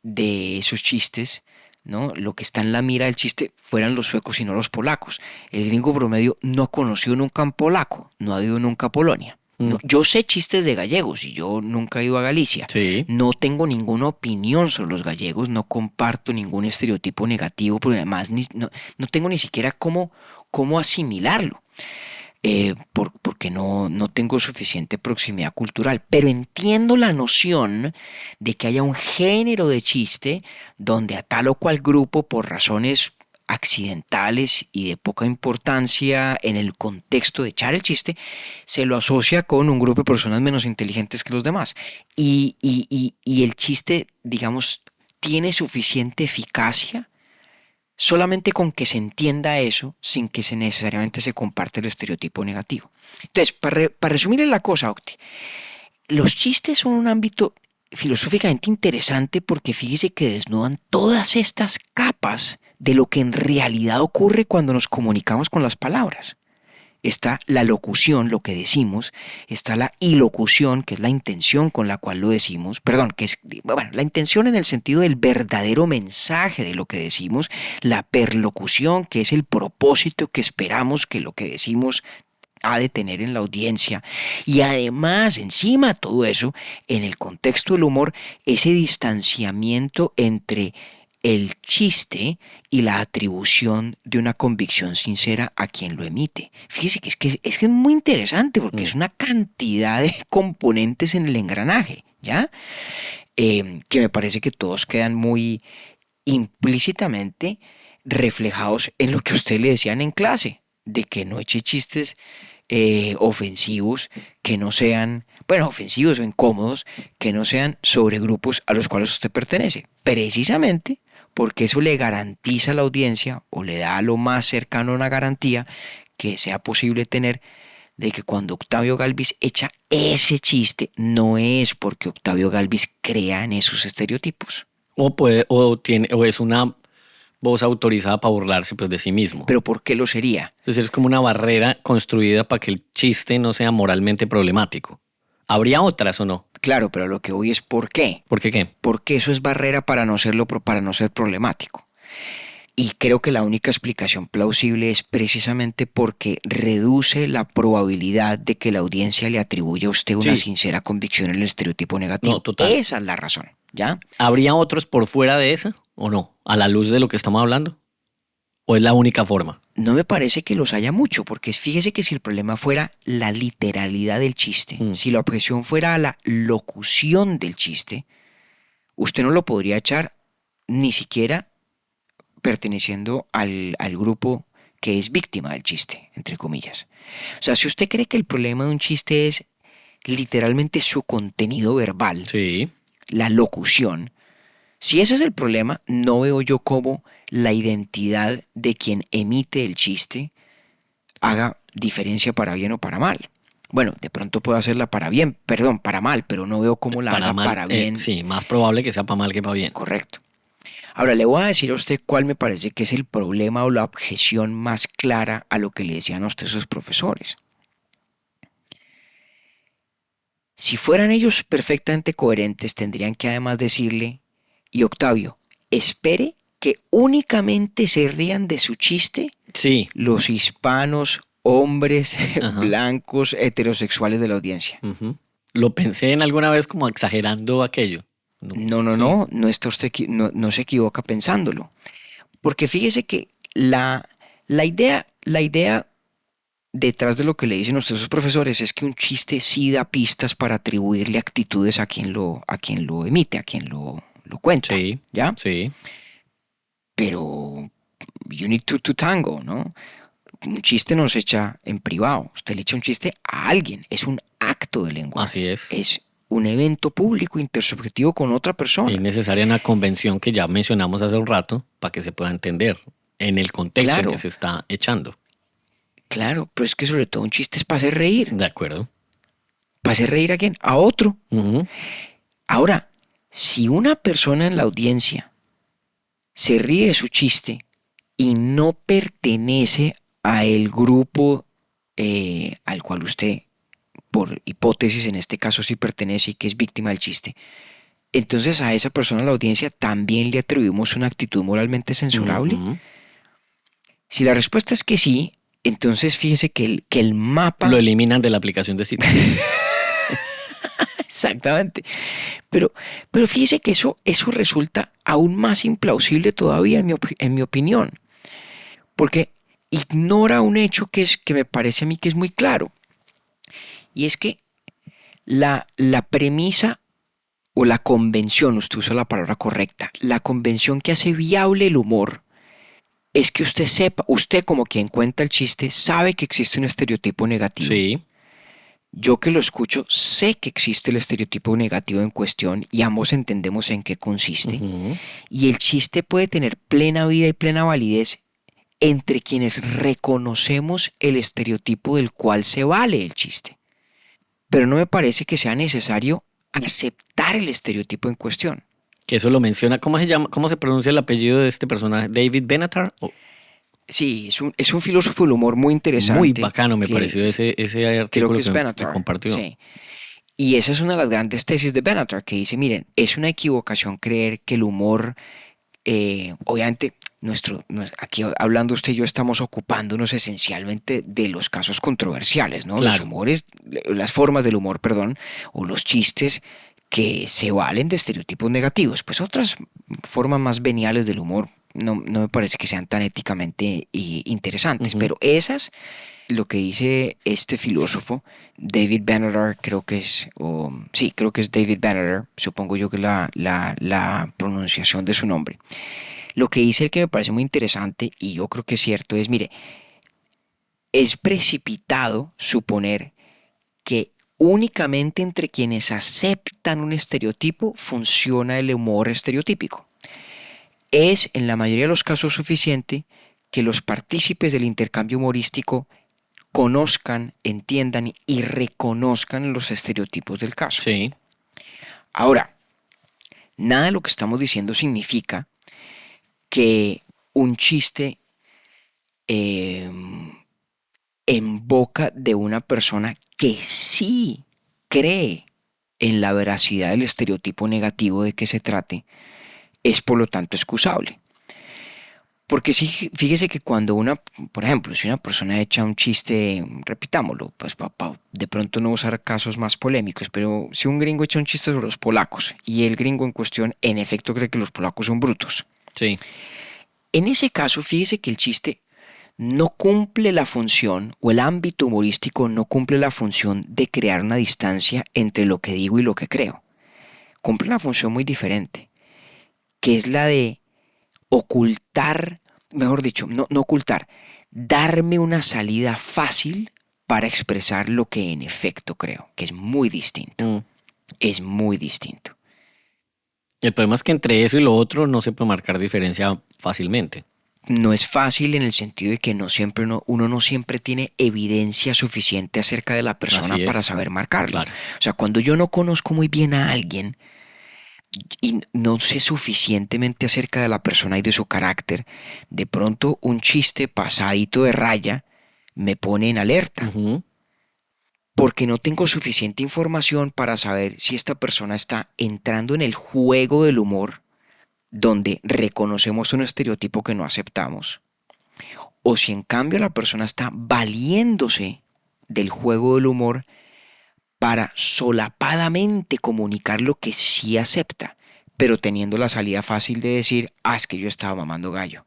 de esos chistes, ¿no? Lo que está en la mira del chiste fueran los suecos y no los polacos. El gringo promedio no ha conocido nunca un polaco, no ha ido nunca a Polonia. No, yo sé chistes de gallegos y yo nunca he ido a Galicia. Sí. No tengo ninguna opinión sobre los gallegos, no comparto ningún estereotipo negativo, pero además no tengo ni siquiera cómo asimilarlo. Porque no tengo suficiente proximidad cultural, pero entiendo la noción de que haya un género de chiste donde a tal o cual grupo, por razones accidentales y de poca importancia en el contexto de echar el chiste, se lo asocia con un grupo de personas menos inteligentes que los demás. Y el chiste, digamos, tiene suficiente eficacia solamente con que se entienda eso, sin que necesariamente se comparte el estereotipo negativo. Entonces, para resumirle la cosa, Octi, los chistes son un ámbito filosóficamente interesante porque fíjese que desnudan todas estas capas de lo que en realidad ocurre cuando nos comunicamos con las palabras. Está la locución, lo que decimos, está la ilocución, que es la intención con la cual lo decimos, que es, bueno, la intención en el sentido del verdadero mensaje de lo que decimos, la perlocución, que es el propósito que esperamos que lo que decimos ha de tener en la audiencia, y además, encima de todo eso, en el contexto del humor, ese distanciamiento entre el chiste y la atribución de una convicción sincera a quien lo emite. Fíjese que es muy interesante porque es una cantidad de componentes en el engranaje, ¿ya? Que me parece que todos quedan muy implícitamente reflejados en lo que a usted le decían en clase, de que no eche chistes ofensivos, que no sean, ofensivos o incómodos, que no sean sobre grupos a los cuales usted pertenece. Precisamente porque eso le garantiza a la audiencia, o le da lo más cercano a una garantía que sea posible tener, de que cuando Octavio Gálvez echa ese chiste, no es porque Octavio Gálvez crea en esos estereotipos. O es una voz autorizada para burlarse pues de sí mismo. ¿Pero por qué lo sería? Es decir, es como una barrera construida para que el chiste no sea moralmente problemático. ¿Habría otras o no? Claro, pero lo que voy es ¿por qué? ¿Por qué qué? Porque eso es barrera para no ser problemático. Y creo que la única explicación plausible es precisamente porque reduce la probabilidad de que la audiencia le atribuya a usted una sincera convicción en el estereotipo negativo. No, total. Esa es la razón, ¿ya? ¿Habría otros por fuera de esa o no? ¿A la luz de lo que estamos hablando? ¿O es la única forma? No me parece que los haya mucho, porque fíjese que si el problema fuera la literalidad del chiste, si la objeción fuera a la locución del chiste, usted no lo podría echar ni siquiera perteneciendo al grupo que es víctima del chiste, entre comillas. O sea, si usted cree que el problema de un chiste es literalmente su contenido verbal, Sí. la locución, si ese es el problema, no veo yo cómo la identidad de quien emite el chiste haga diferencia para bien o para mal. Bueno, de pronto puede hacerla para bien, perdón, para mal, pero no veo cómo la haga mal, para bien. sí, más probable que sea para mal que para bien. Correcto. Ahora le voy a decir a usted cuál me parece que es el problema o la objeción más clara a lo que le decían a usted sus profesores. Si fueran ellos perfectamente coherentes, tendrían que además decirle, y Octavio, espere que únicamente se rían de su chiste Sí. los hispanos, hombres, Ajá. blancos, heterosexuales de la audiencia. Ujú. Lo pensé en alguna vez como exagerando aquello. No está usted, no se equivoca pensándolo. Porque fíjese que la idea detrás de lo que le dicen ustedes sus profesores es que un chiste sí da pistas para atribuirle actitudes a quien lo emite, a quien lo cuenta. Sí, ¿Ya? sí. Pero you need to tango, ¿no? Un chiste no se echa en privado. Usted le echa un chiste a alguien. Es un acto de lenguaje. Así es. Es un evento público intersubjetivo con otra persona. Es necesaria una convención que ya mencionamos hace un rato para que se pueda entender en el contexto Claro. en que se está echando. Claro, pero es que sobre todo un chiste es para hacer reír. De acuerdo. ¿Para hacer reír a quién? A otro. Ujú. Ahora, si una persona en la audiencia se ríe de su chiste y no pertenece a el grupo al cual usted, por hipótesis en este caso sí pertenece y que es víctima del chiste, entonces a esa persona en la audiencia también le atribuimos una actitud moralmente censurable. Ujú. Si la respuesta es que sí, entonces fíjese que el mapa... Lo eliminan de la aplicación de citas. Exactamente. Pero fíjese que eso resulta aún más implausible todavía en mi opinión. Porque ignora un hecho que me parece a mí que es muy claro. Y es que la premisa o la convención, usted usa la palabra correcta, la convención que hace viable el humor es que usted sepa, usted como quien cuenta el chiste, sabe que existe un estereotipo negativo. Sí. Yo que lo escucho, sé que existe el estereotipo negativo en cuestión y ambos entendemos en qué consiste. Ujú. Y el chiste puede tener plena vida y plena validez entre quienes reconocemos el estereotipo del cual se vale el chiste. Pero no me parece que sea necesario aceptar el estereotipo en cuestión. Que eso lo menciona. ¿Cómo se llama? ¿Cómo se pronuncia el apellido de este personaje? ¿David Benatar? Sí, es un filósofo del humor muy interesante. Muy bacano me que pareció ese creo artículo que es que Benatar. compartió. Sí. Y esa es una de las grandes tesis de Benatar, que dice, miren, es una equivocación creer que el humor, obviamente, aquí hablando usted y yo estamos ocupándonos esencialmente de los casos controversiales, ¿no? Claro. Los humores, las formas del humor, perdón, o los chistes que se valen de estereotipos negativos. Pues otras formas más veniales del humor no me parece que sean tan éticamente interesantes, Ujú. pero esas, lo que dice este filósofo, David Benatar, creo que es David Benatar, supongo yo que es la pronunciación de su nombre. Lo que dice él que me parece muy interesante y yo creo que es cierto es, mire, es precipitado suponer que únicamente entre quienes aceptan un estereotipo funciona el humor estereotípico. Es en la mayoría de los casos suficiente que los partícipes del intercambio humorístico conozcan, entiendan y reconozcan los estereotipos del caso. Sí. Ahora, nada de lo que estamos diciendo significa que un chiste en boca de una persona que sí cree en la veracidad del estereotipo negativo de que se trate es por lo tanto excusable. Porque sí, fíjese que cuando por ejemplo, si una persona echa un chiste, repitámoslo, pues de pronto no usar casos más polémicos, pero si un gringo echa un chiste sobre los polacos y el gringo en cuestión en efecto cree que los polacos son brutos, Sí. en ese caso fíjese que el chiste no cumple la función, o el ámbito humorístico no cumple la función de crear una distancia entre lo que digo y lo que creo. Cumple una función muy diferente. que es la de ocultar, mejor dicho, no ocultar, darme una salida fácil para expresar lo que en efecto creo, que es muy distinto. Es muy distinto. El problema es que entre eso y lo otro no se puede marcar diferencia fácilmente. No es fácil en el sentido de que uno no siempre tiene evidencia suficiente acerca de la persona para saber marcarlo. Claro. O sea, cuando yo no conozco muy bien a alguien y no sé suficientemente acerca de la persona y de su carácter, de pronto un chiste pasadito de raya me pone en alerta. Porque no tengo suficiente información para saber si esta persona está entrando en el juego del humor, donde reconocemos un estereotipo que no aceptamos, o si en cambio la persona está valiéndose del juego del humor para solapadamente comunicar lo que sí acepta, pero teniendo la salida fácil de decir, es que yo estaba mamando gallo,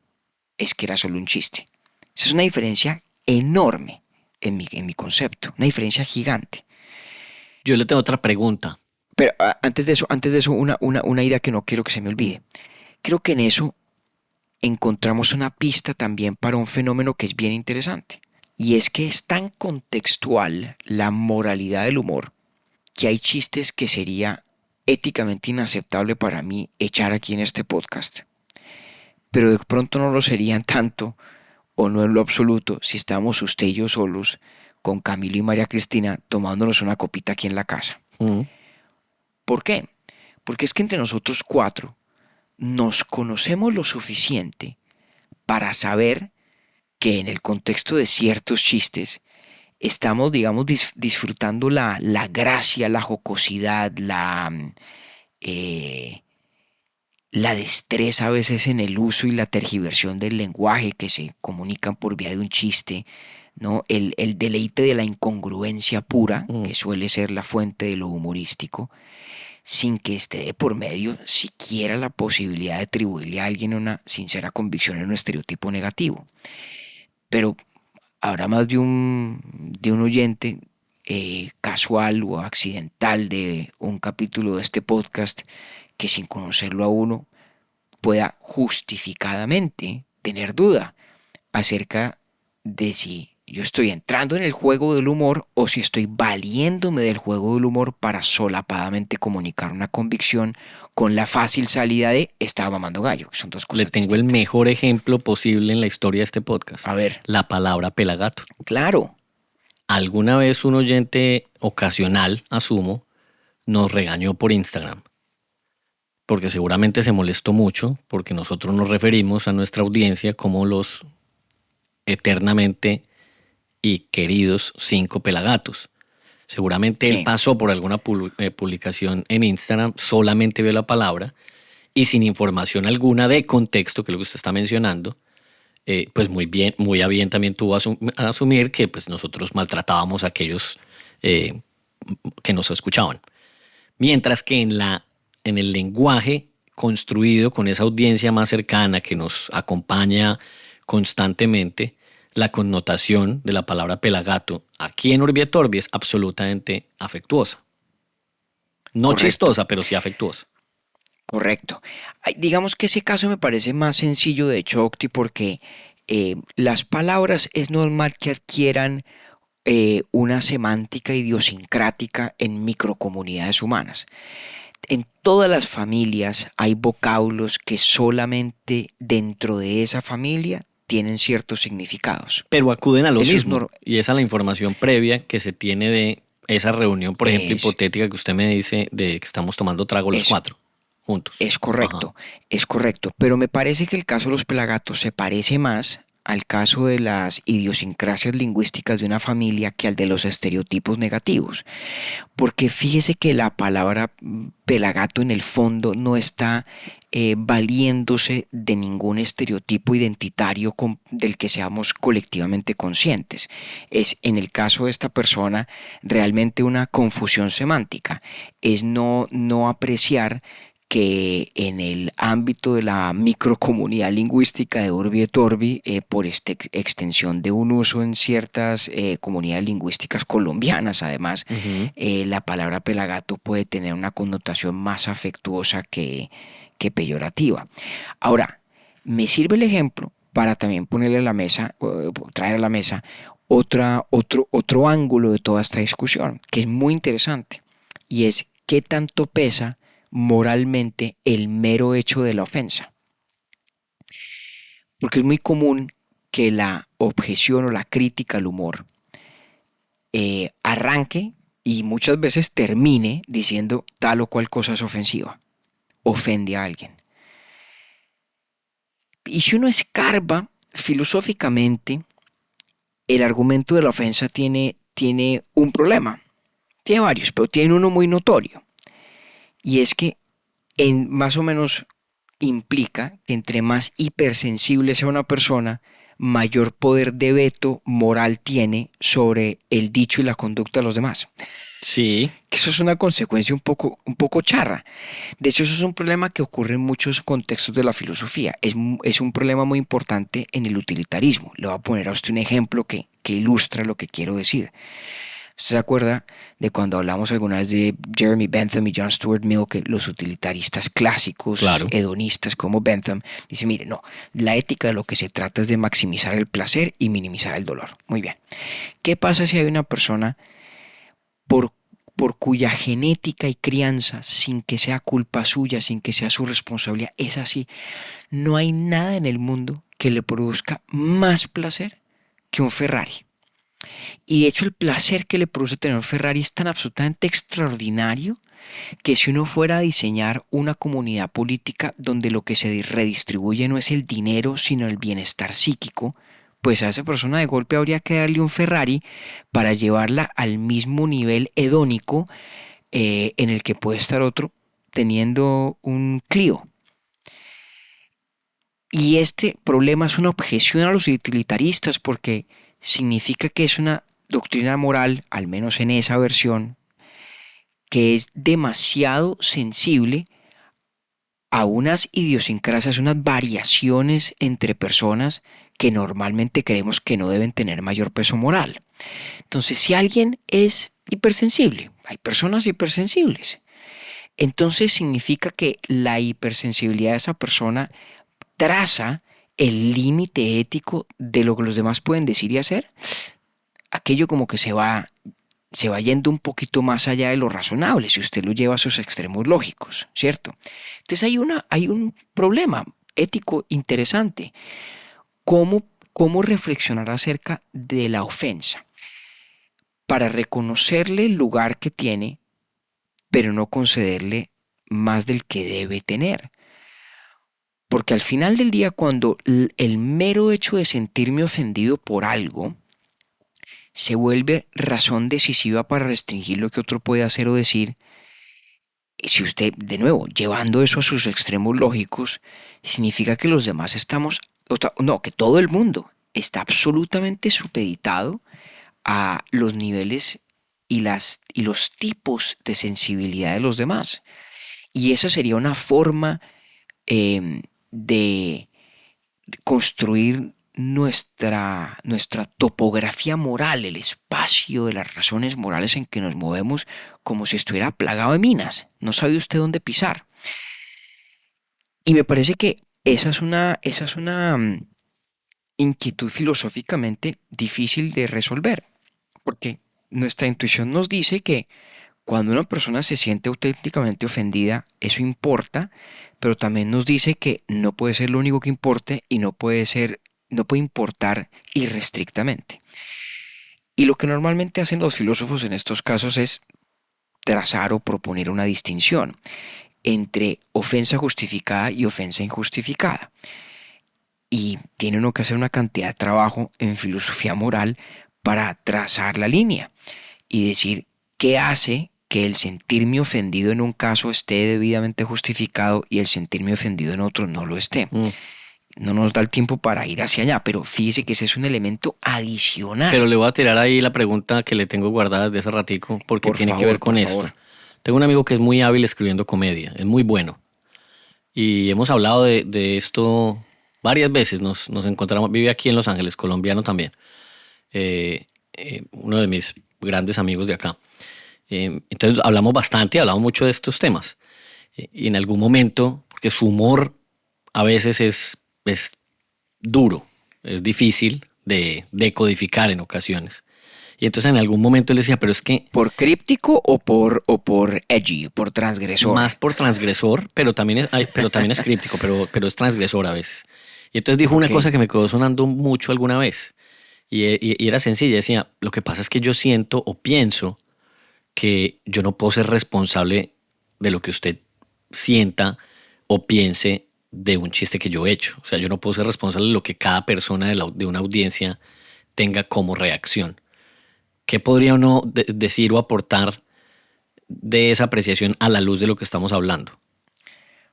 es que era solo un chiste. Esa es una diferencia enorme en mi concepto, una diferencia gigante. Yo le tengo otra pregunta. Pero antes de eso, una idea que no quiero que se me olvide. Creo que en eso encontramos una pista también para un fenómeno que es bien interesante. Y es que es tan contextual la moralidad del humor que hay chistes que sería éticamente inaceptable para mí echar aquí en este podcast. Pero de pronto no lo serían tanto o no en lo absoluto si estamos usted y yo solos con Camilo y María Cristina tomándonos una copita aquí en la casa. ¿Por qué? Porque es que entre nosotros cuatro nos conocemos lo suficiente para saber que en el contexto de ciertos chistes estamos, digamos, disfrutando la gracia, la jocosidad, la destreza a veces en el uso y la tergiversión del lenguaje que se comunican por vía de un chiste, ¿no? El deleite de la incongruencia pura, que suele ser la fuente de lo humorístico, sin que esté de por medio siquiera la posibilidad de atribuirle a alguien una sincera convicción en un estereotipo negativo. Pero habrá más de un oyente casual o accidental de un capítulo de este podcast que sin conocerlo a uno pueda justificadamente tener duda acerca de si yo estoy entrando en el juego del humor o si estoy valiéndome del juego del humor para solapadamente comunicar una convicción con la fácil salida de estaba mamando gallo, que son dos cosas Le tengo distintas. el mejor ejemplo posible en la historia de este podcast. A ver. La palabra pelagato. Claro. Alguna vez un oyente ocasional, asumo, nos regañó por Instagram. Porque seguramente se molestó mucho porque nosotros nos referimos a nuestra audiencia como los eternamente y queridos 5 pelagatos. Seguramente Sí. él pasó por alguna publicación en Instagram, solamente vio la palabra y sin información alguna de contexto, que es lo que usted está mencionando, pues muy a bien también tuvo a asumir que pues nosotros maltratábamos a aquellos que nos escuchaban. Mientras que en el lenguaje construido con esa audiencia más cercana que nos acompaña constantemente, la connotación de la palabra pelagato aquí en Urbi et Orbi es absolutamente afectuosa. No Correcto. chistosa, pero sí afectuosa. Correcto. Digamos que ese caso me parece más sencillo de hecho, Octi, porque las palabras es normal que adquieran una semántica idiosincrática en microcomunidades humanas. En todas las familias hay vocablos que solamente dentro de esa familia tienen ciertos significados. Pero acuden a lo Eso es mismo. Y es a la información previa que se tiene de esa reunión, por ejemplo, hipotética que usted me dice de que estamos tomando trago los 4 juntos. Es correcto, es correcto. Pero me parece que el caso de los pelagatos se parece más al caso de las idiosincrasias lingüísticas de una familia que al de los estereotipos negativos. Porque fíjese que la palabra pelagato en el fondo no está valiéndose de ningún estereotipo identitario del que seamos colectivamente conscientes. Es en el caso de esta persona realmente una confusión semántica. Es no apreciar que en el ámbito de la microcomunidad lingüística de Urbi et Orbi, por extensión de un uso en ciertas comunidades lingüísticas colombianas, además, la palabra pelagato puede tener una connotación más afectuosa que que peyorativa. Ahora, me sirve el ejemplo para también ponerle a la mesa, traer a la mesa otro ángulo de toda esta discusión, que es muy interesante, y es qué tanto pesa moralmente el mero hecho de la ofensa. Porque es muy común que la objeción o la crítica al humor arranque y muchas veces termine diciendo tal o cual cosa es ofensiva, ofende a alguien. Y si uno escarba filosóficamente, el argumento de la ofensa tiene un problema. Tiene varios, pero tiene uno muy notorio. Y es que más o menos implica que entre más hipersensible sea una persona, mayor poder de veto moral tiene sobre el dicho y la conducta de los demás. Sí. Que eso es una consecuencia un poco charra. De hecho, eso es un problema que ocurre en muchos contextos de la filosofía. Es un problema muy importante en el utilitarismo. Le voy a poner a usted un ejemplo que ilustra lo que quiero decir. ¿Usted se acuerda de cuando hablamos alguna vez de Jeremy Bentham y John Stuart Mill, que los utilitaristas clásicos, claro, hedonistas como Bentham, dicen, mire, no, la ética de lo que se trata es de maximizar el placer y minimizar el dolor? Muy bien. ¿Qué pasa si hay una persona por cuya genética y crianza, sin que sea culpa suya, sin que sea su responsabilidad, es así? No hay nada en el mundo que le produzca más placer que un Ferrari. Y de hecho el placer que le produce tener un Ferrari es tan absolutamente extraordinario que si uno fuera a diseñar una comunidad política donde lo que se redistribuye no es el dinero sino el bienestar psíquico, pues a esa persona de golpe habría que darle un Ferrari para llevarla al mismo nivel hedónico en el que puede estar otro teniendo un Clio. Y este problema es una objeción a los utilitaristas porque significa que es una doctrina moral, al menos en esa versión, que es demasiado sensible a unas idiosincrasias, unas variaciones entre personas que normalmente creemos que no deben tener mayor peso moral. Entonces, si alguien es hipersensible, hay personas hipersensibles, entonces significa que la hipersensibilidad de esa persona traza el límite ético de lo que los demás pueden decir y hacer. Aquello como que se va yendo un poquito más allá de lo razonable si usted lo lleva a sus extremos lógicos, ¿cierto? Entonces hay un problema ético interesante. ¿Cómo reflexionar acerca de la ofensa? Para reconocerle el lugar que tiene, pero no concederle más del que debe tener. Porque al final del día, cuando el mero hecho de sentirme ofendido por algo se vuelve razón decisiva para restringir lo que otro puede hacer o decir, si usted, de nuevo, llevando eso a sus extremos lógicos, significa que los demás que todo el mundo está absolutamente supeditado a los niveles y los tipos de sensibilidad de los demás. Y esa sería una forma de construir nuestra topografía moral, el espacio de las razones morales en que nos movemos, como si estuviera plagado de minas. No sabe usted dónde pisar. Y me parece que esa es una inquietud filosóficamente difícil de resolver, porque nuestra intuición nos dice que cuando una persona se siente auténticamente ofendida, eso importa, pero también nos dice que no puede ser lo único que importe y no puede importar irrestrictamente. Y lo que normalmente hacen los filósofos en estos casos es trazar o proponer una distinción entre ofensa justificada y ofensa injustificada. Y tiene uno que hacer una cantidad de trabajo en filosofía moral para trazar la línea y decir qué hace que el sentirme ofendido en un caso esté debidamente justificado y el sentirme ofendido en otro no lo esté. No nos da el tiempo para ir hacia allá, pero fíjese que ese es un elemento adicional. Pero le voy a tirar ahí la pregunta que le tengo guardada desde hace ratico porque tiene que ver con esto. Tengo un amigo que es muy hábil escribiendo comedia, es muy bueno. Y hemos hablado de esto varias veces, nos encontramos, vive aquí en Los Ángeles, colombiano también. Uno de mis grandes amigos de acá. Entonces hablamos mucho de estos temas. Y en algún momento, porque su humor a veces es duro, es difícil de decodificar en ocasiones. Y entonces en algún momento él decía, pero es que ¿Por críptico o por edgy, por transgresor? más por transgresor, pero también es críptico, pero es transgresor a veces. Y entonces dijo una Ok. cosa que me quedó sonando mucho alguna vez. Y era sencilla, decía, lo que pasa es que yo siento o pienso que yo no puedo ser responsable de lo que usted sienta o piense de un chiste que yo he hecho. O sea, yo no puedo ser responsable de lo que cada persona de una audiencia tenga como reacción. ¿Qué podría uno decir o aportar de esa apreciación a la luz de lo que estamos hablando?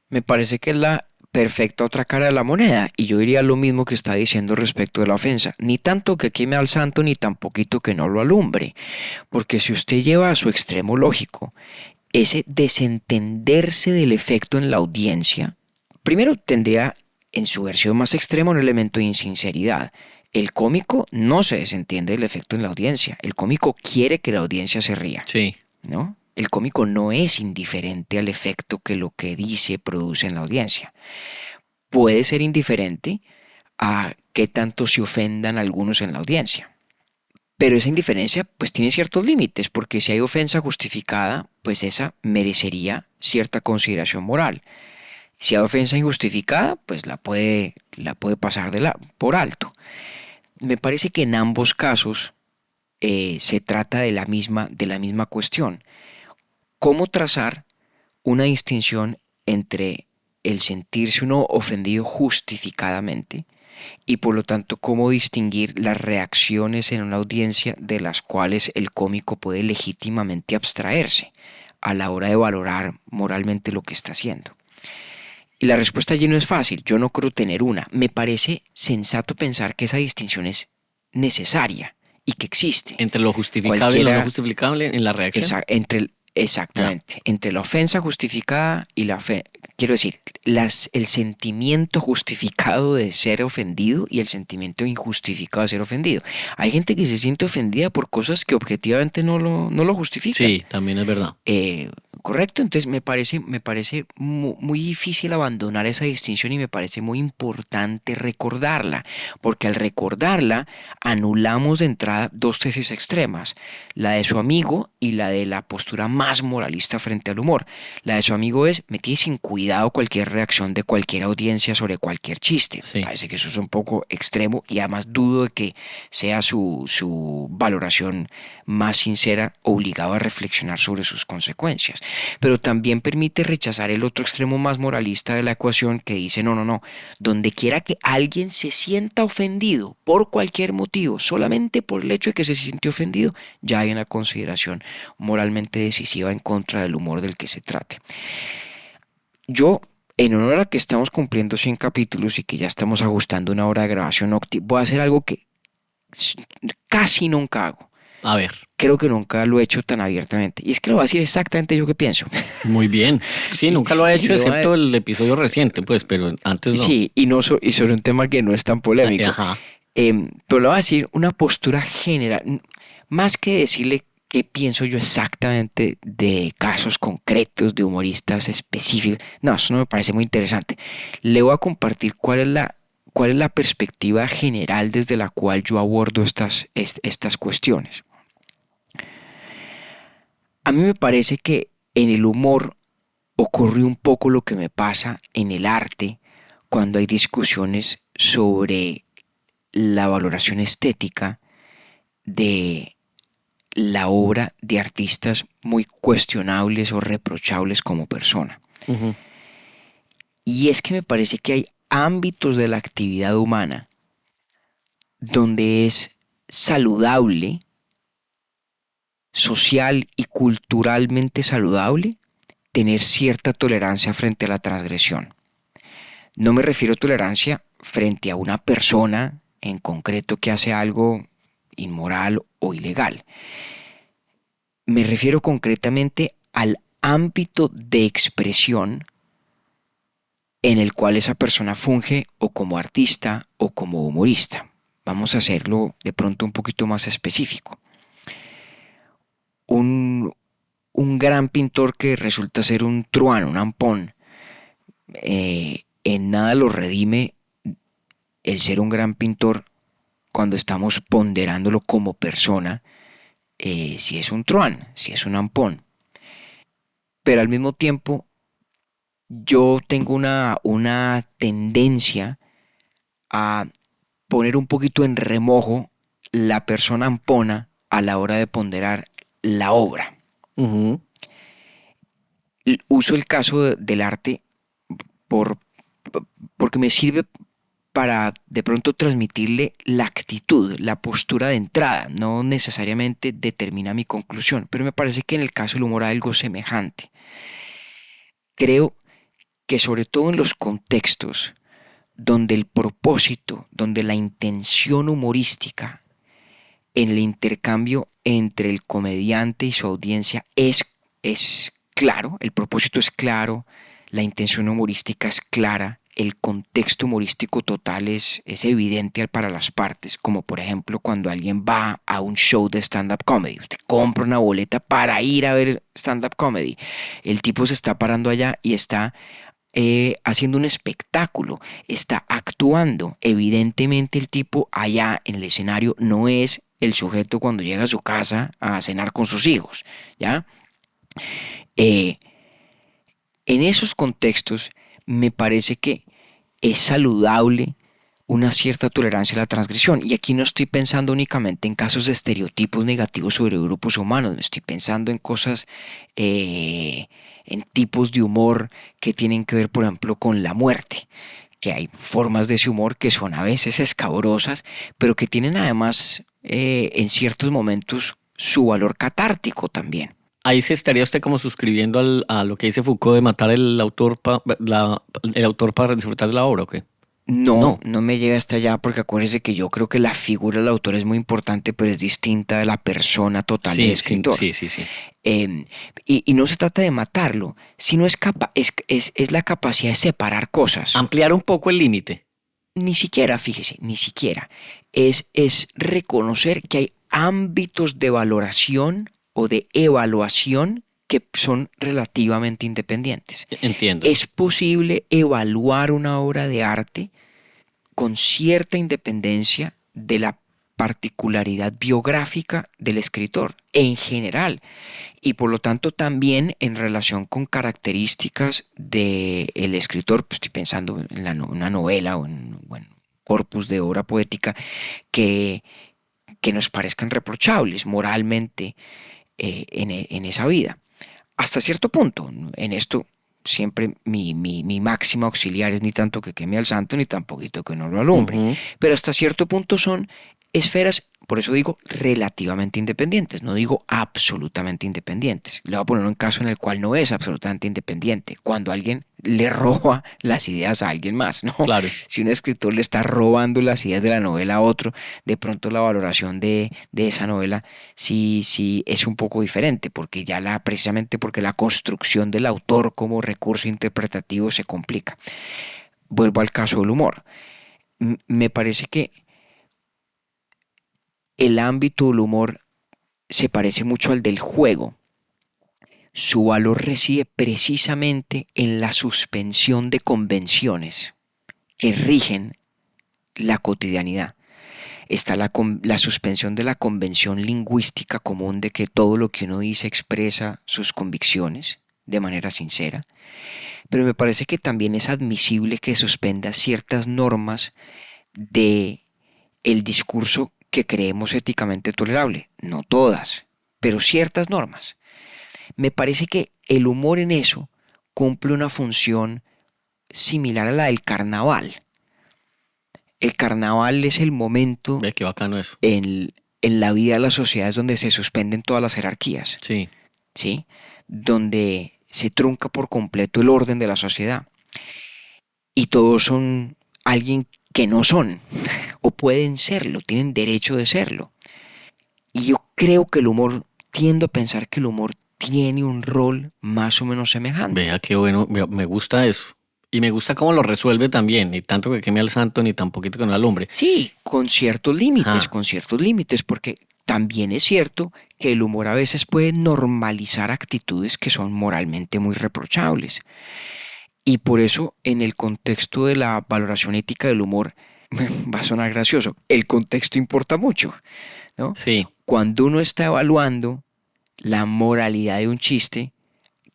Me parece que es la perfecta otra cara de la moneda, y yo diría lo mismo que está diciendo respecto de la ofensa. Ni tanto que queme al santo, ni tan poquito que no lo alumbre. Porque si usted lleva a su extremo lógico ese desentenderse del efecto en la audiencia, primero tendría en su versión más extrema un elemento de insinceridad. El cómico no se desentiende del efecto en la audiencia. El cómico quiere que la audiencia se ría, Sí, ¿no? El cómico no es indiferente al efecto que lo que dice produce en la audiencia. Puede ser indiferente a qué tanto se ofendan algunos en la audiencia. Pero esa indiferencia pues tiene ciertos límites, porque si hay ofensa justificada, pues esa merecería cierta consideración moral. Si hay ofensa injustificada, pues la puede pasar por alto. Me parece que en ambos casos se trata de la misma cuestión. ¿Cómo trazar una distinción entre el sentirse uno ofendido justificadamente y por lo tanto cómo distinguir las reacciones en una audiencia de las cuales el cómico puede legítimamente abstraerse a la hora de valorar moralmente lo que está haciendo? Y la respuesta allí no es fácil, yo no creo tener una. Me parece sensato pensar que esa distinción es necesaria y que existe. entre lo justificable y lo no Cualquiera, justificable en la reacción. Ya. exactamente, entre la ofensa justificada y quiero decir, el sentimiento justificado de ser ofendido y el sentimiento injustificado de ser ofendido. Hay gente que se siente ofendida por cosas que objetivamente no lo justifican. Sí, también es verdad. Correcto, entonces me parece muy difícil abandonar esa distinción, y me parece muy importante recordarla, porque al recordarla anulamos de entrada dos tesis extremas, la de su amigo y la de la postura más moralista frente al humor. La de su amigo es: me tiene sin cuidado cualquier reacción de cualquier audiencia sobre cualquier chiste. Sí. Parece que eso es un poco extremo, y además dudo de que sea su valoración más sincera, obligado a reflexionar sobre sus consecuencias. Pero también permite rechazar el otro extremo más moralista de la ecuación, que dice: no, donde quiera que alguien se sienta ofendido por cualquier motivo, solamente por el hecho de que se siente ofendido, ya hay una consideración moralmente decisiva en contra del humor del que se trate. Yo, en honor a que estamos cumpliendo 100 capítulos y que ya estamos ajustando una hora de grabación, voy a hacer algo que casi nunca hago. A ver, Creo que nunca lo he hecho tan abiertamente. Y es que lo voy a decir exactamente yo que pienso. muy bien. Sí, nunca lo ha hecho, Y lo excepto el episodio reciente, pues, pero antes no. Sí, y sobre un tema que no es tan polémico. Ajá. Pero le voy a decir una postura general, más que decirle qué pienso yo exactamente de casos concretos, de humoristas específicos. No, eso no me parece muy interesante. Le voy a compartir cuál es la perspectiva general desde la cual yo abordo estas cuestiones. A mí me parece que en el humor ocurre un poco lo que me pasa en el arte cuando hay discusiones sobre la valoración estética de la obra de artistas muy cuestionables o reprochables como persona. Ujú. Y es que me parece que hay ámbitos de la actividad humana donde es saludable, social y culturalmente saludable, tener cierta tolerancia frente a la transgresión. No me refiero a tolerancia frente a una persona en concreto que hace algo inmoral o ilegal. Me refiero concretamente al ámbito de expresión en el cual esa persona funge o como artista o como humorista. Vamos a hacerlo de pronto un poquito más específico. Un gran pintor que resulta ser un truano, un ampón, En nada lo redime el ser un gran pintor cuando estamos ponderándolo como persona, si es un truán, si es un ampón. Pero al mismo tiempo, yo tengo una tendencia a poner un poquito en remojo la persona ampona a la hora de ponderar la obra. Ujú. Uso el caso del arte por, porque me sirve para de pronto transmitirle la actitud, la postura de entrada. No necesariamente determina mi conclusión, pero me parece que en el caso del humor hay algo semejante. Creo que sobre todo en los contextos donde el propósito, donde la intención humorística en el intercambio entre el comediante y su audiencia es claro, el propósito es claro, la intención humorística es clara, el contexto humorístico total es evidente para las partes, como por ejemplo cuando alguien va a un show de stand-up comedy, usted compra una boleta para ir a ver stand-up comedy, el tipo se está parando allá y está haciendo un espectáculo, está actuando. Evidentemente el tipo allá en el escenario no es el sujeto cuando llega a su casa a cenar con sus hijos, ¿ya? Eh, en esos contextos me parece que es saludable una cierta tolerancia a la transgresión. Y aquí no estoy pensando únicamente en casos de estereotipos negativos sobre grupos humanos, estoy pensando en cosas, en tipos de humor que tienen que ver, por ejemplo, con la muerte. Que hay formas de ese humor que son a veces escabrosas, pero que tienen además en ciertos momentos su valor catártico también. Ahí se estaría usted como suscribiendo a lo que dice Foucault de matar el autor el autor para disfrutar de la obra, ¿o qué? No, No. no me llega hasta allá porque acuérdese que yo creo que la figura del autor es muy importante, pero es distinta de la persona total del Sí, escritor. sí. Eh, y no se trata de matarlo, sino es la capacidad de separar cosas. Ampliar un poco el límite. Ni siquiera, fíjese, ni siquiera. Es reconocer que hay ámbitos de valoración o de evaluación que son relativamente independientes. Entiendo. Es posible evaluar una obra de arte con cierta independencia de la particularidad biográfica del escritor en general y por lo tanto también en relación con características del escritor. Pues estoy pensando en una novela o en corpus de obra poética que, que nos parezcan reprochables moralmente en esa vida. Hasta cierto punto, en esto siempre mi máxima auxiliar es ni tanto que queme al santo ni tampoco que no lo alumbre. Ujú. Pero hasta cierto punto son esferas, por eso digo relativamente independientes, no digo absolutamente independientes. Le voy a poner un caso en el cual no es absolutamente independiente, cuando alguien le roba las ideas a alguien más, ¿no? Claro. Si un escritor le está robando las ideas de la novela a otro, de pronto la valoración de esa novela sí es un poco diferente, porque precisamente porque la construcción del autor como recurso interpretativo se complica. Vuelvo al caso del humor. Me parece que el ámbito del humor se parece mucho al del juego. Su valor reside precisamente en la suspensión de convenciones que rigen la cotidianidad. Está la suspensión de la convención lingüística común de que todo lo que uno dice expresa sus convicciones de manera sincera, pero me parece que también es admisible que suspenda ciertas normas de el discurso que creemos éticamente tolerable, no todas, pero ciertas normas. Me parece que el humor en eso cumple una función similar a la del carnaval. El carnaval es el momento Ve qué bacano eso. en la vida de las sociedades donde se suspenden todas las jerarquías, Sí. ¿sí? Donde se trunca por completo el orden de la sociedad y todos son alguien que no son o pueden serlo, tienen derecho de serlo. Y yo creo que tiendo a pensar que el humor tiene un rol más o menos semejante. Vea qué bueno, me gusta eso. Y me gusta cómo lo resuelve también, ni tanto que queme al santo, ni tan poquito que no alumbre. Sí, con ciertos límites, porque también es cierto que el humor a veces puede normalizar actitudes que son moralmente muy reprochables. Y por eso, en el contexto de la valoración ética del humor, va a sonar gracioso, el contexto importa mucho, ¿no? Sí, Cuando uno está evaluando la moralidad de un chiste,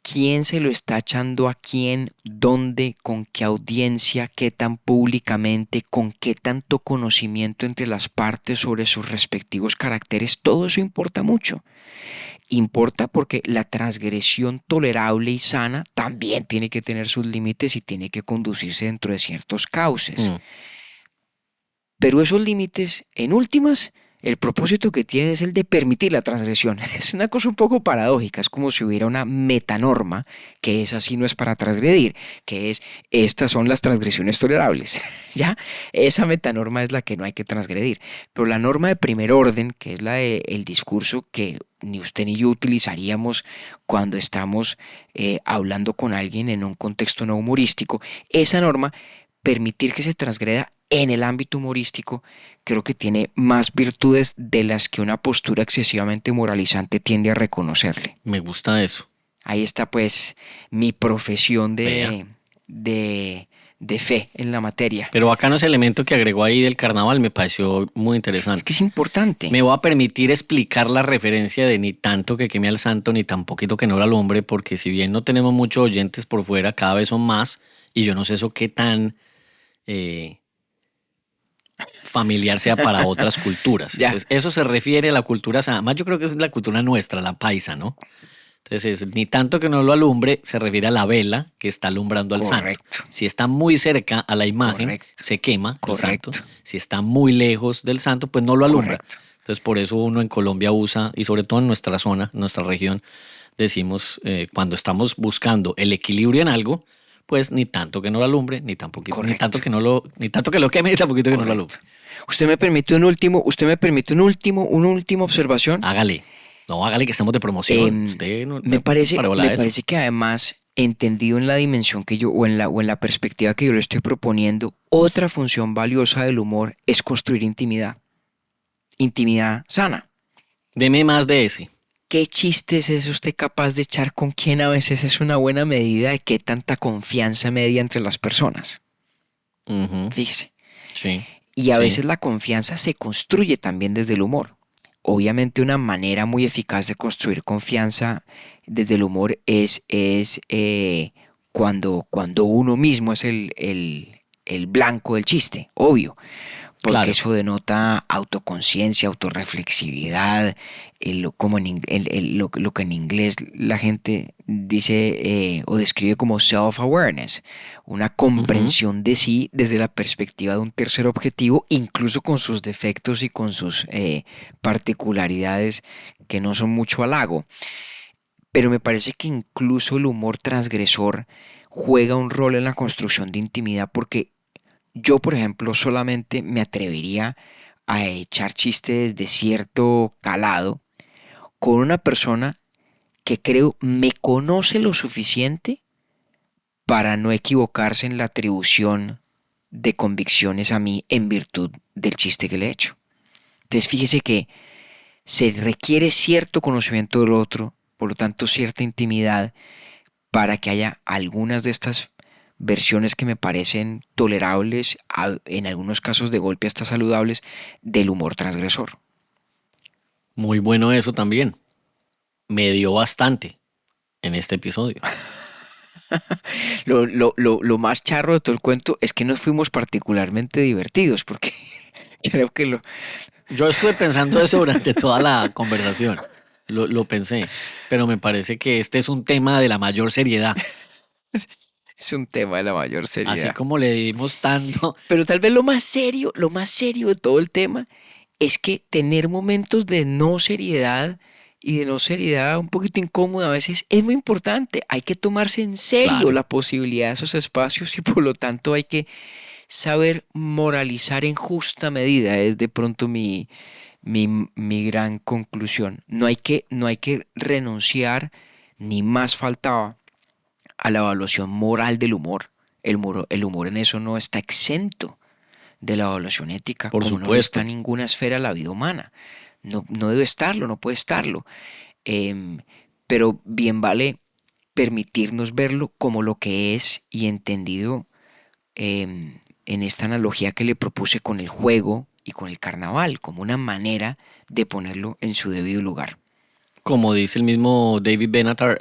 quién se lo está echando a quién, dónde, con qué audiencia, qué tan públicamente, con qué tanto conocimiento entre las partes sobre sus respectivos caracteres, todo eso importa mucho. Importa porque la transgresión tolerable y sana también tiene que tener sus límites y tiene que conducirse dentro de ciertos cauces. mm, Pero esos límites, en últimas, el propósito que tienen es el de permitir la transgresión. Es una cosa un poco paradójica, es como si hubiera una metanorma que es así, no es para transgredir, que es estas son las transgresiones tolerables. ¿Ya? Esa metanorma es la que no hay que transgredir. Pero la norma de primer orden, que es la del discurso que ni usted ni yo utilizaríamos cuando estamos hablando con alguien en un contexto no humorístico, esa norma, permitir que se transgreda en el ámbito humorístico, creo que tiene más virtudes de las que una postura excesivamente moralizante tiende a reconocerle. me gusta eso. Ahí está pues mi profesión Vea. de fe en la materia. Pero bacano ese elemento que agregó ahí del carnaval me pareció muy Es interesante. que es importante. Me voy a permitir explicar la referencia de ni tanto que queme al santo, ni tan poquito que no al hombre, porque si bien no tenemos muchos oyentes por fuera, cada vez son más, y yo no sé eso qué tan familiar sea para otras culturas. Ya. Entonces, eso se refiere a la cultura, más yo creo que es la cultura nuestra, la paisa, ¿no? Entonces, ni tanto que no lo alumbre, se refiere a la vela que está alumbrando al santo. Correcto. Si está muy cerca a la imagen, Correcto. se quema el santo. Correcto. Si está muy lejos del santo, pues no lo alumbra. Correcto. Entonces, por eso uno en Colombia usa, y sobre todo en nuestra zona, nuestra región, decimos, cuando estamos buscando el equilibrio en algo, pues ni tanto que no lo alumbre, ni tan poquito, ni Correcto. tanto que no lo, ni tanto que lo queme, ni tan poquito que no lo alumbre. Usted me permite una última observación. Hágale. No, hágale que estamos de promoción. Em, Usted no Me parece, para volar me eso. parece que además, entendido en la dimensión que yo, o en la perspectiva que yo le estoy proponiendo, otra función valiosa del humor es construir intimidad. Intimidad sana. Deme más de ese. ¿Qué chistes es usted capaz de echar con quién? A veces es una buena medida de qué tanta confianza media entre las personas. Ujú, Fíjese. sí. Y a Sí. veces la confianza se construye también desde el humor. Obviamente una manera muy eficaz de construir confianza desde el humor es cuando uno mismo es el blanco del chiste, obvio, porque Claro. eso denota autoconciencia, autorreflexividad, como lo que en inglés la gente dice o describe como self-awareness, una comprensión de sí desde la perspectiva de un tercer objetivo, incluso con sus defectos y con sus particularidades que no son mucho halago. Pero me parece que incluso el humor transgresor juega un rol en la construcción de intimidad porque yo, por ejemplo, solamente me atrevería a echar chistes de cierto calado con una persona que creo me conoce lo suficiente para no equivocarse en la atribución de convicciones a mí en virtud del chiste que le he hecho. Entonces fíjese que se requiere cierto conocimiento del otro, por lo tanto cierta intimidad para que haya algunas de estas versiones que me parecen tolerables, en algunos casos de golpe hasta saludables, del humor transgresor. Muy bueno eso también. Me dio bastante en este episodio. Lo más charro de todo el cuento es que nos fuimos particularmente divertidos, porque creo que Yo estuve pensando eso durante toda la conversación. Lo pensé. Pero me parece que este es un tema de la mayor seriedad. es un tema de la mayor Así seriedad. como le dimos tanto. Pero tal vez lo más serio de todo el tema es que tener momentos de no seriedad y de no seriedad un poquito incómoda a veces es muy importante. Hay que tomarse en serio Claro. la posibilidad de esos espacios y por lo tanto hay que saber moralizar en justa medida. Es de pronto mi gran conclusión. No hay que renunciar, ni más faltaba, a la evaluación moral del humor. El humor en eso no está exento de la evaluación ética, Por como no lo supuesto. está en ninguna esfera de la vida humana. No debe estarlo, no puede estarlo. Pero bien vale permitirnos verlo como lo que es y entendido en esta analogía que le propuse con el juego y con el carnaval, como una manera de ponerlo en su debido lugar. Como dice el mismo David Benatar,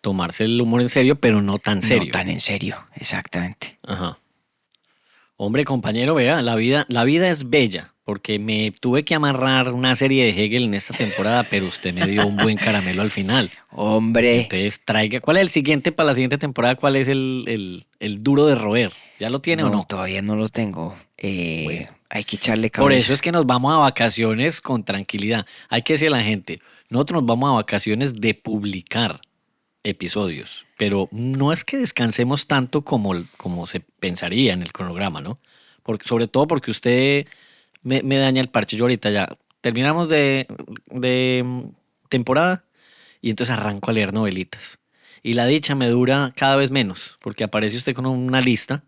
tomarse el humor en serio, pero no tan serio. No tan en serio, exactamente. Ajá. Hombre, compañero, vea, la vida es bella, porque me tuve que amarrar una serie de Hegel en esta temporada, pero usted me dio un buen caramelo al final. Hombre, Entonces, traiga, ¿cuál es el siguiente para la siguiente temporada? ¿Cuál es el duro de roer? ¿Ya lo tiene o no? todavía no lo tengo. Bueno. Hay que echarle cabeza. Por eso es que nos vamos a vacaciones con tranquilidad. Hay que decirle a la gente, nosotros nos vamos a vacaciones de publicar episodios, pero no es que descansemos tanto como se pensaría en el cronograma, ¿no? Porque, sobre todo porque usted me daña el parche. Yo ahorita ya terminamos de temporada y entonces arranco a leer novelitas. Y la dicha me dura cada vez menos, porque aparece usted con una lista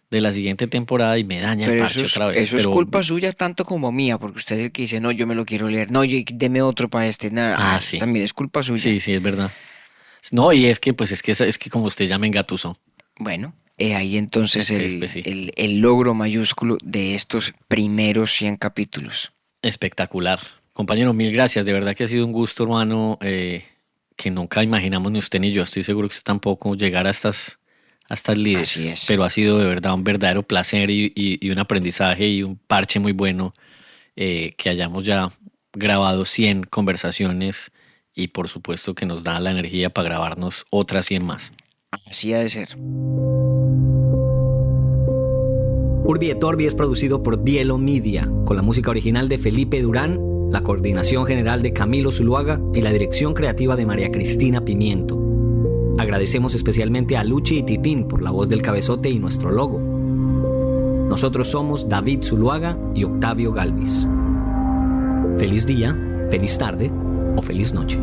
de la siguiente temporada y me daña el Pero parche otra vez. eso es culpa suya tanto como mía, porque usted es el que dice, no, yo me lo quiero leer, no, deme otro para este, nada, sí. También es culpa suya. Sí, es verdad. No, y es que como usted ya me engatusó. Bueno, ahí entonces Pues sí. el logro mayúsculo de estos primeros 100 capítulos. Espectacular. Compañero, mil gracias. De verdad que ha sido un gusto, hermano, que nunca imaginamos ni usted ni yo. Estoy seguro que usted tampoco llegar a estas lides. Así es. Pero ha sido de verdad un verdadero placer y un aprendizaje y un parche muy bueno que hayamos ya grabado 100 conversaciones y por supuesto que nos da la energía para grabarnos otras 100 más. Así ha de ser. Urbi et Orbi es producido por Bielo Media, con la música original de Felipe Durán, la coordinación general de Camilo Zuluaga y la dirección creativa de María Cristina Pimiento. Agradecemos especialmente a Luchi y Titín por la voz del cabezote y nuestro logo. Nosotros somos David Zuluaga y Octavio Galvis. Feliz día, feliz tarde o feliz noche.